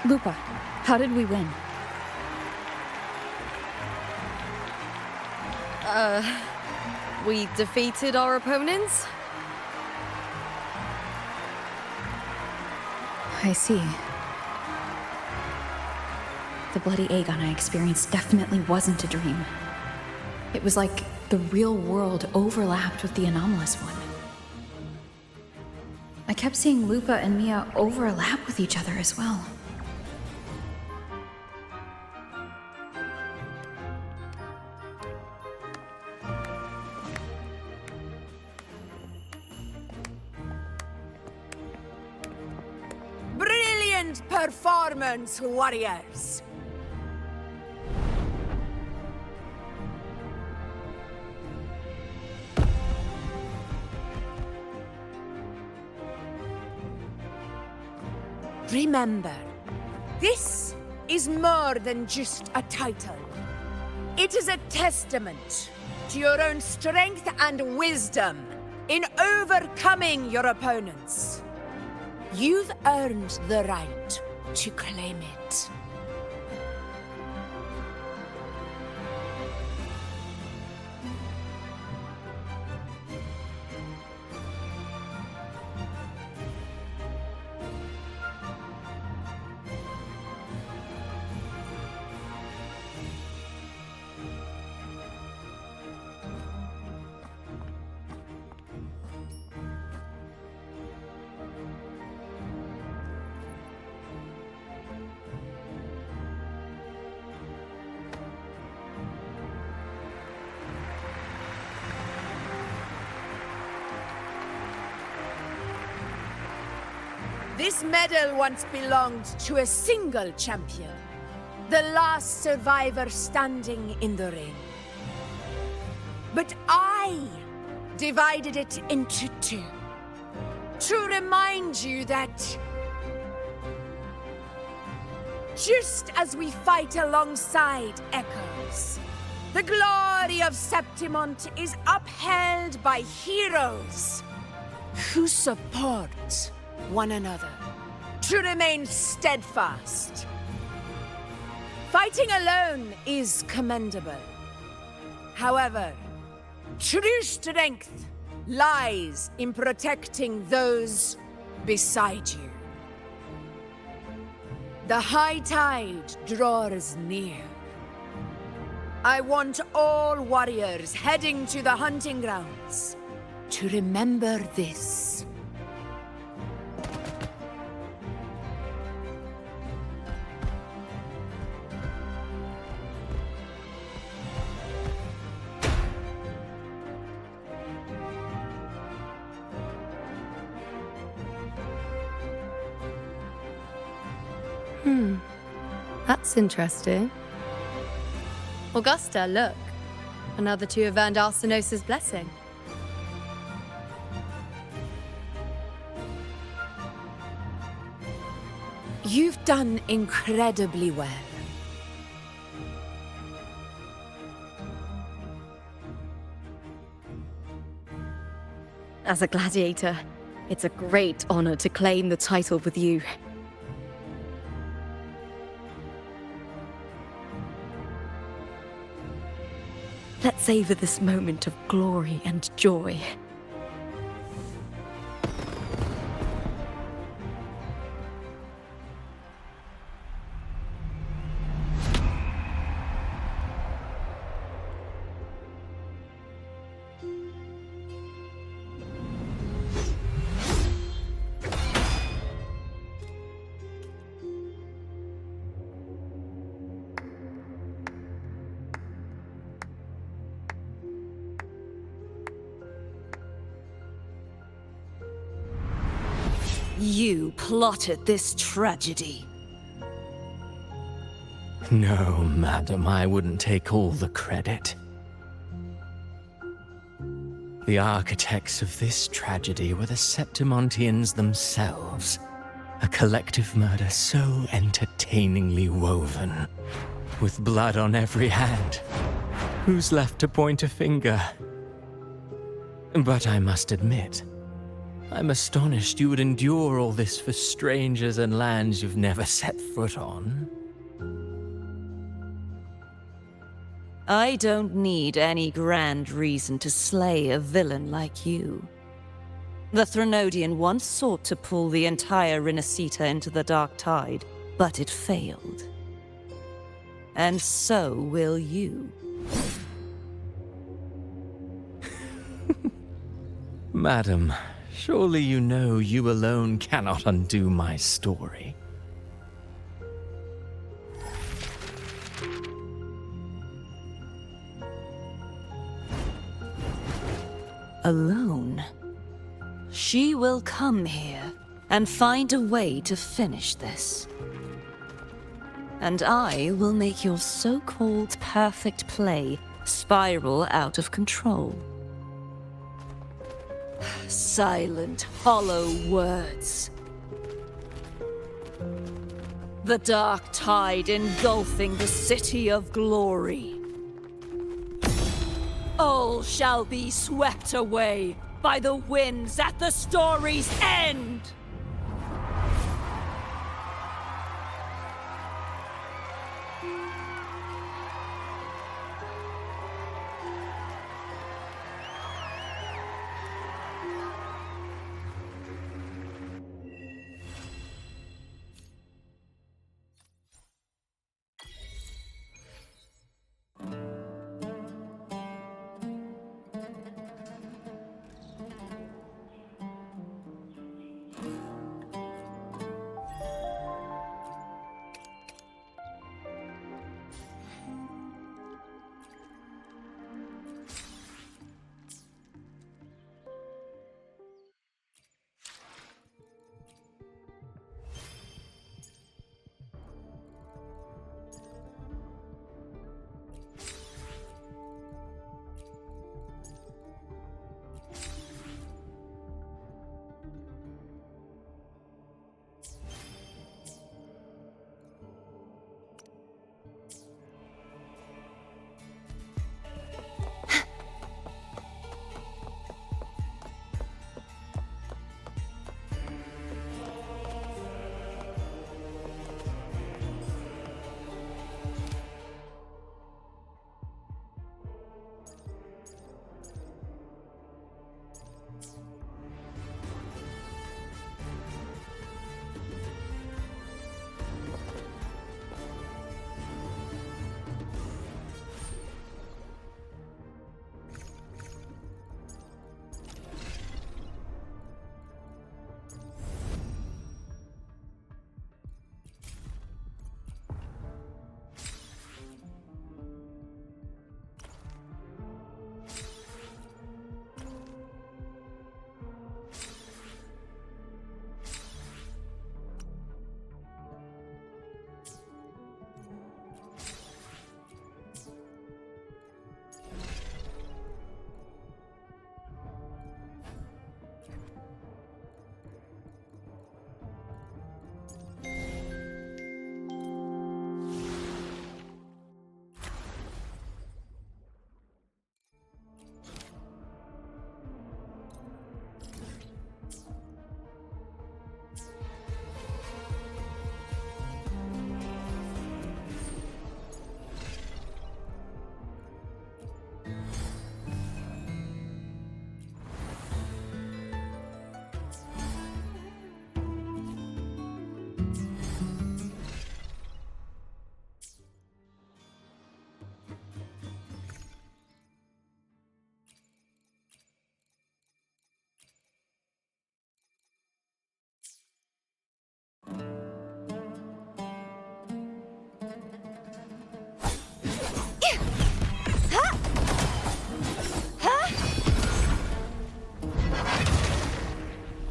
Lupa, how did we win? We defeated our opponents? I see. The bloody Aegon I experienced definitely wasn't a dream. It was like the real world overlapped with the anomalous one. I kept seeing Lupa and Mia overlap with each other as well. Brilliant performance, warriors! Remember, this is more than just a title. It is a testament to your own strength and wisdom in overcoming your opponents. You've earned the right to claim it. This medal once belonged to a single champion, the last survivor standing in the ring. But I divided it into two, to remind you that just as we fight alongside echoes, the glory of Septimont is upheld by heroes who support one another, to remain steadfast. Fighting alone is commendable. However, true strength lies in protecting those beside you. The high tide draws near. I want all warriors heading to the hunting grounds to remember this. That's interesting. Augusta, look. Another two have earned Arsenos's blessing. You've done incredibly well. As a gladiator, it's a great honor to claim the title with you. Let's savor this moment of glory and joy. You plotted this tragedy. No, madam, I wouldn't take all the credit. The architects of this tragedy were the Septimontians themselves. A collective murder so entertainingly woven, with blood on every hand. Who's left to point a finger? But I must admit, I'm astonished you would endure all this for strangers and lands you've never set foot on. I don't need any grand reason to slay a villain like you. The Threnodian once sought to pull the entire Renacita into the Dark Tide, but it failed. And so will you. Madam, surely you know you alone cannot undo my story. Alone? She will come here and find a way to finish this. And I will make your so-called perfect play spiral out of control. Silent, hollow words. The dark tide engulfing the city of glory. All shall be swept away by the winds at the story's end!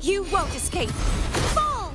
You won't escape! Fall!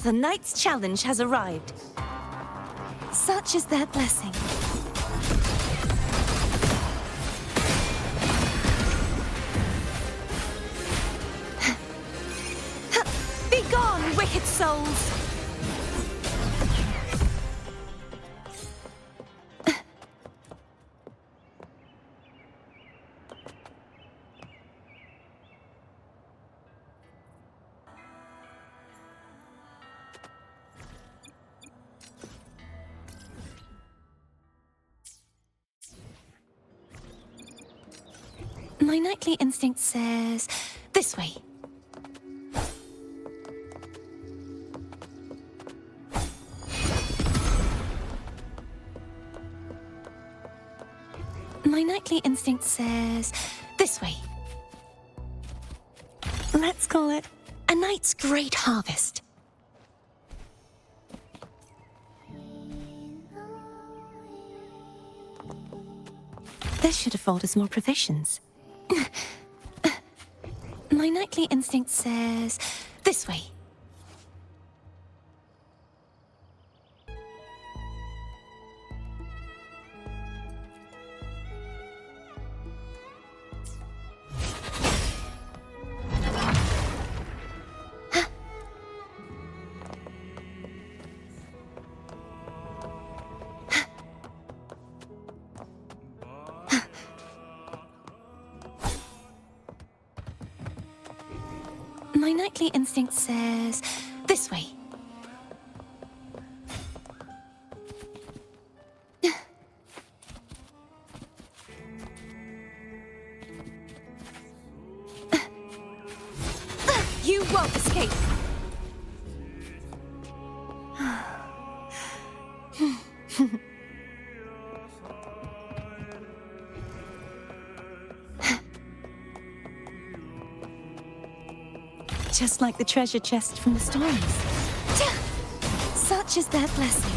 The Knight's challenge has arrived. Such is their blessing. Be gone, wicked souls! My knightly instinct says, this way. My knightly instinct says, this way. Let's call it a knight's great harvest. This should afford us more provisions. My knightly instinct says, this way. My knightly instinct says, this way. You won't escape. Just like the treasure chest from the stories. Such is their blessing.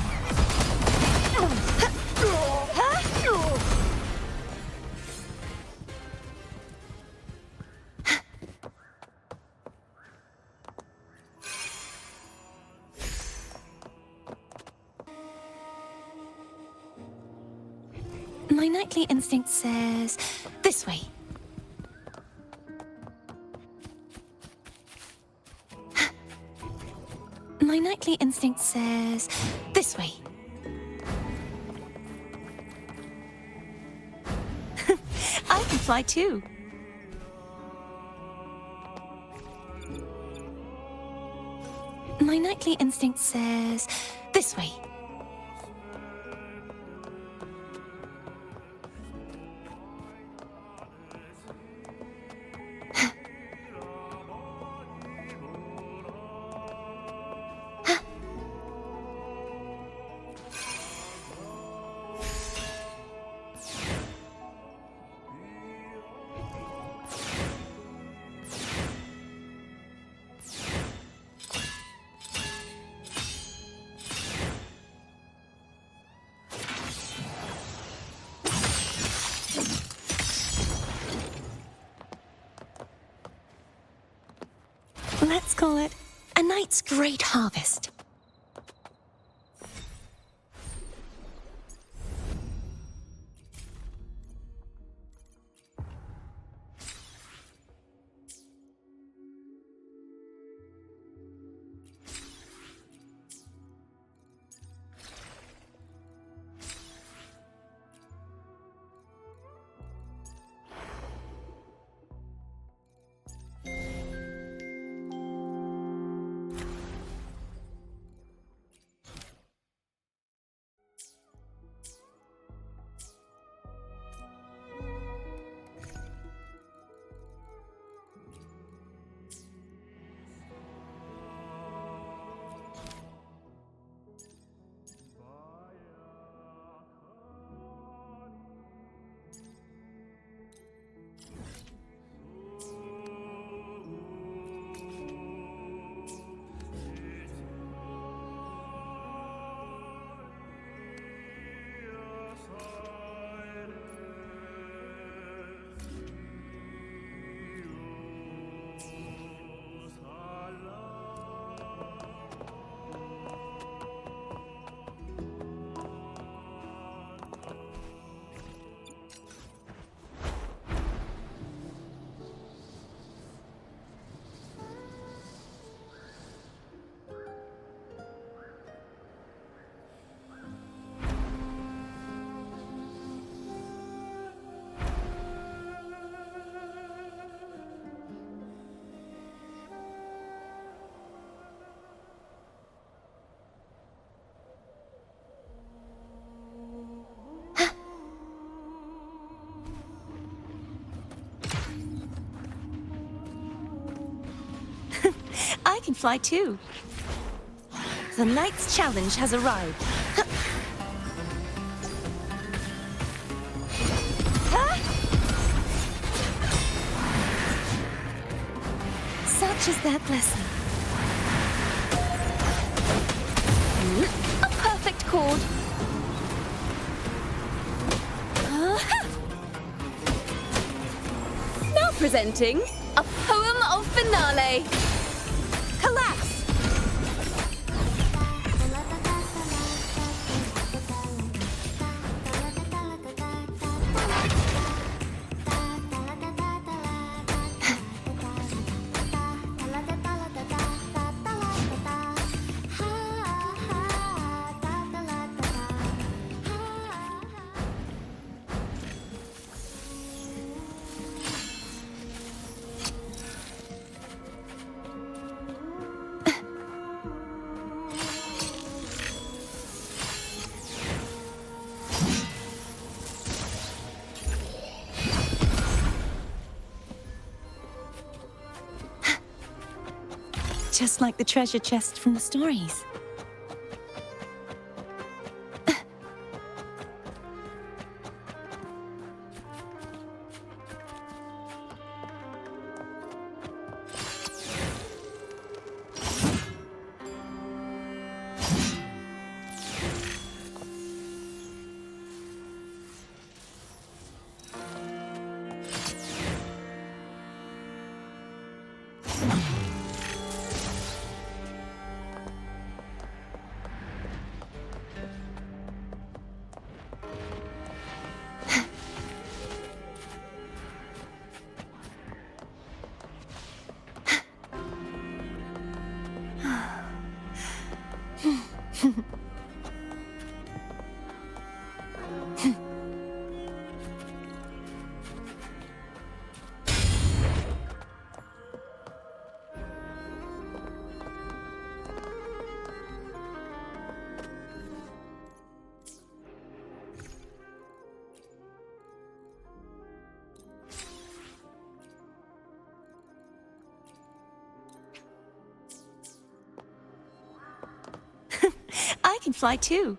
My knightly instinct says, this way. My knightly instinct says, this way. I can fly too. My knightly instinct says, this way. Let's call it a knight's great harvest. I can fly too. The knight's challenge has arrived. Such is their blessing. A perfect chord. Now presenting a poem of finale. Collapse! Just like the treasure chest from the stories. I can fly too.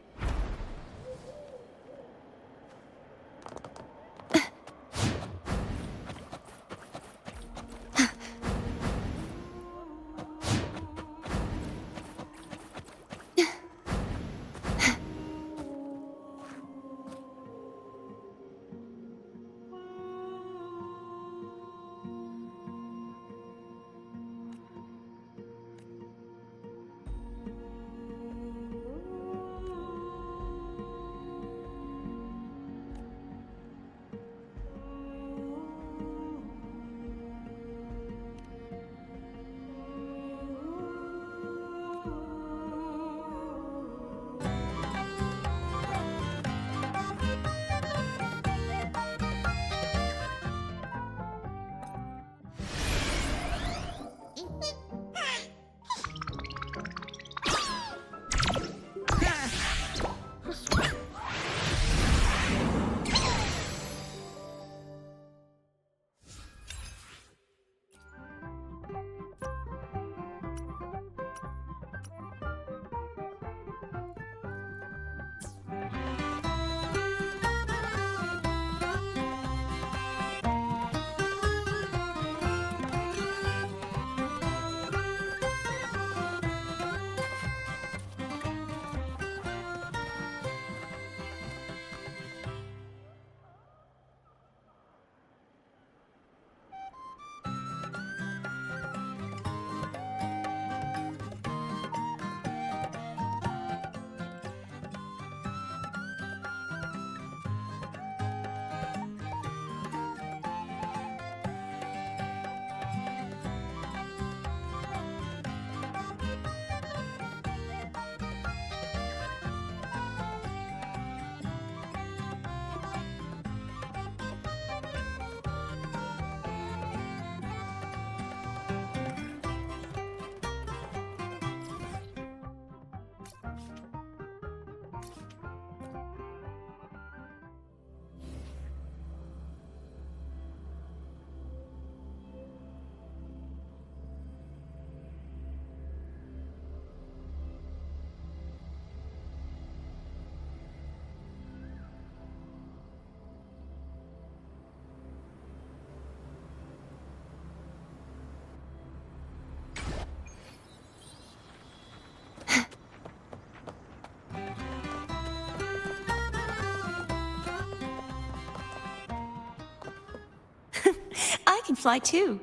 fly too.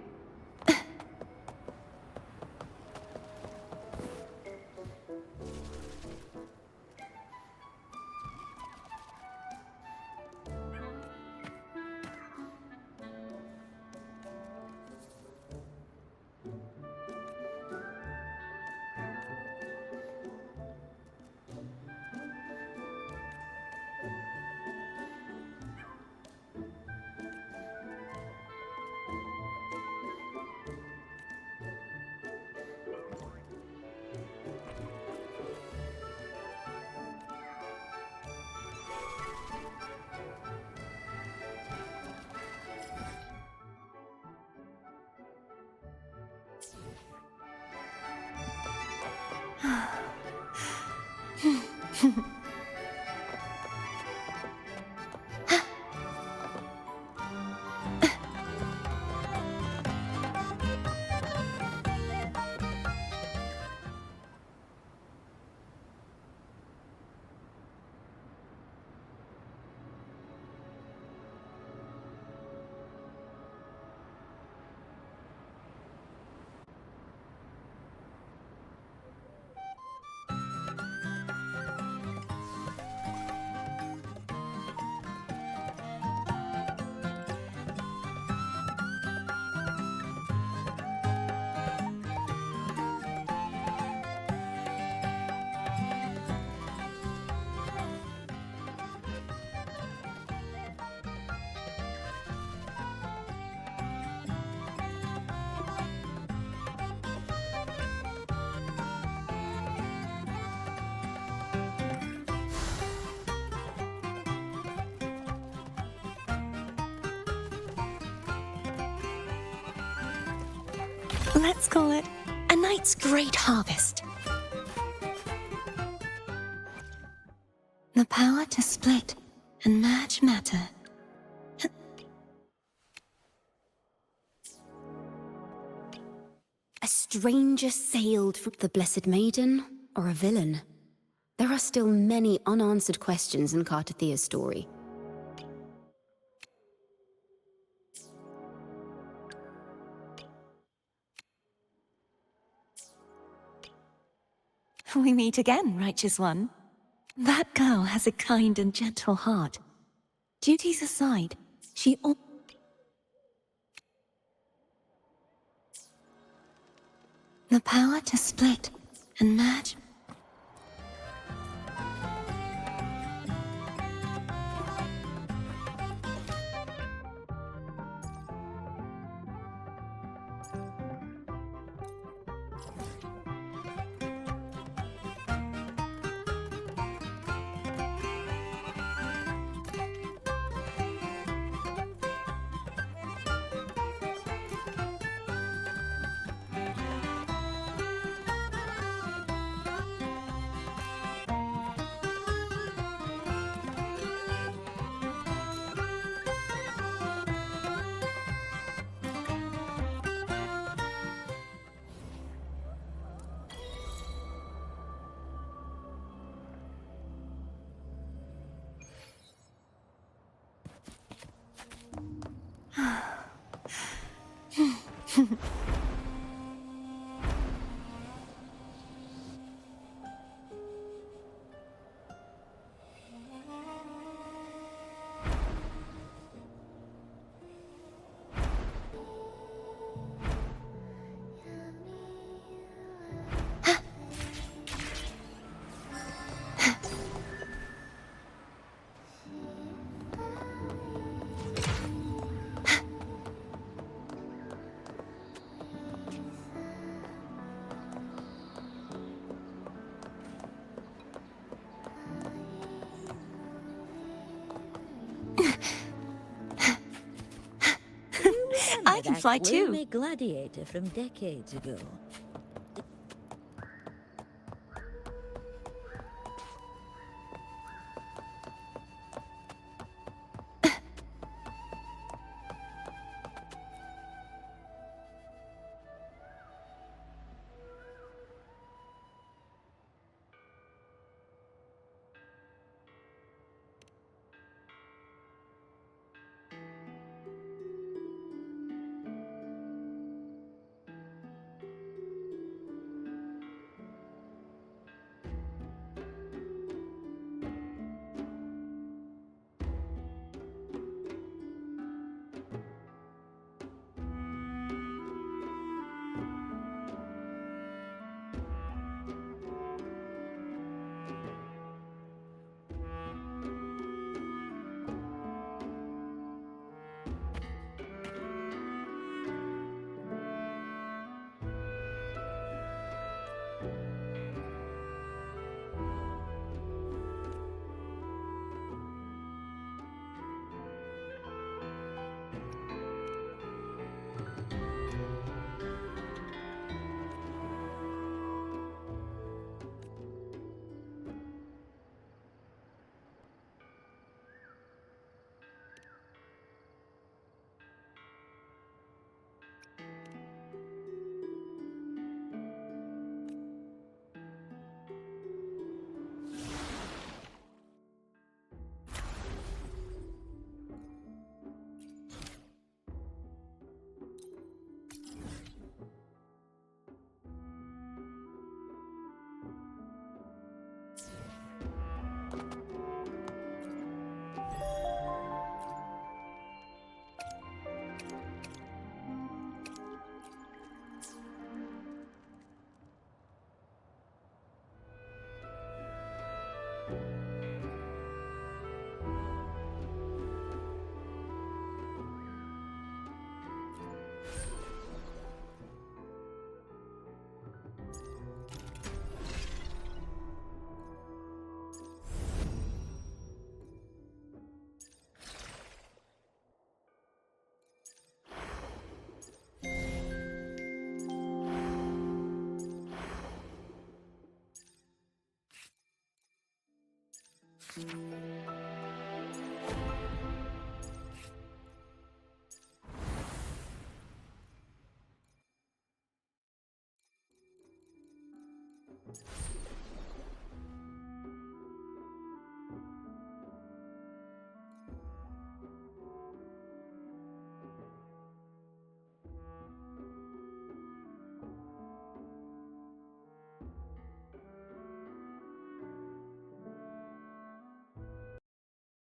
Let's call it a night's great harvest. The power to split and merge matter. A stranger sailed from the Blessed Maiden, or a villain? There are still many unanswered questions in Cartathea's story. We meet again, righteous one. That girl has a kind and gentle heart. Duties aside, she the power to split and merge. I can fly too. Gloomy gladiator from decades ago.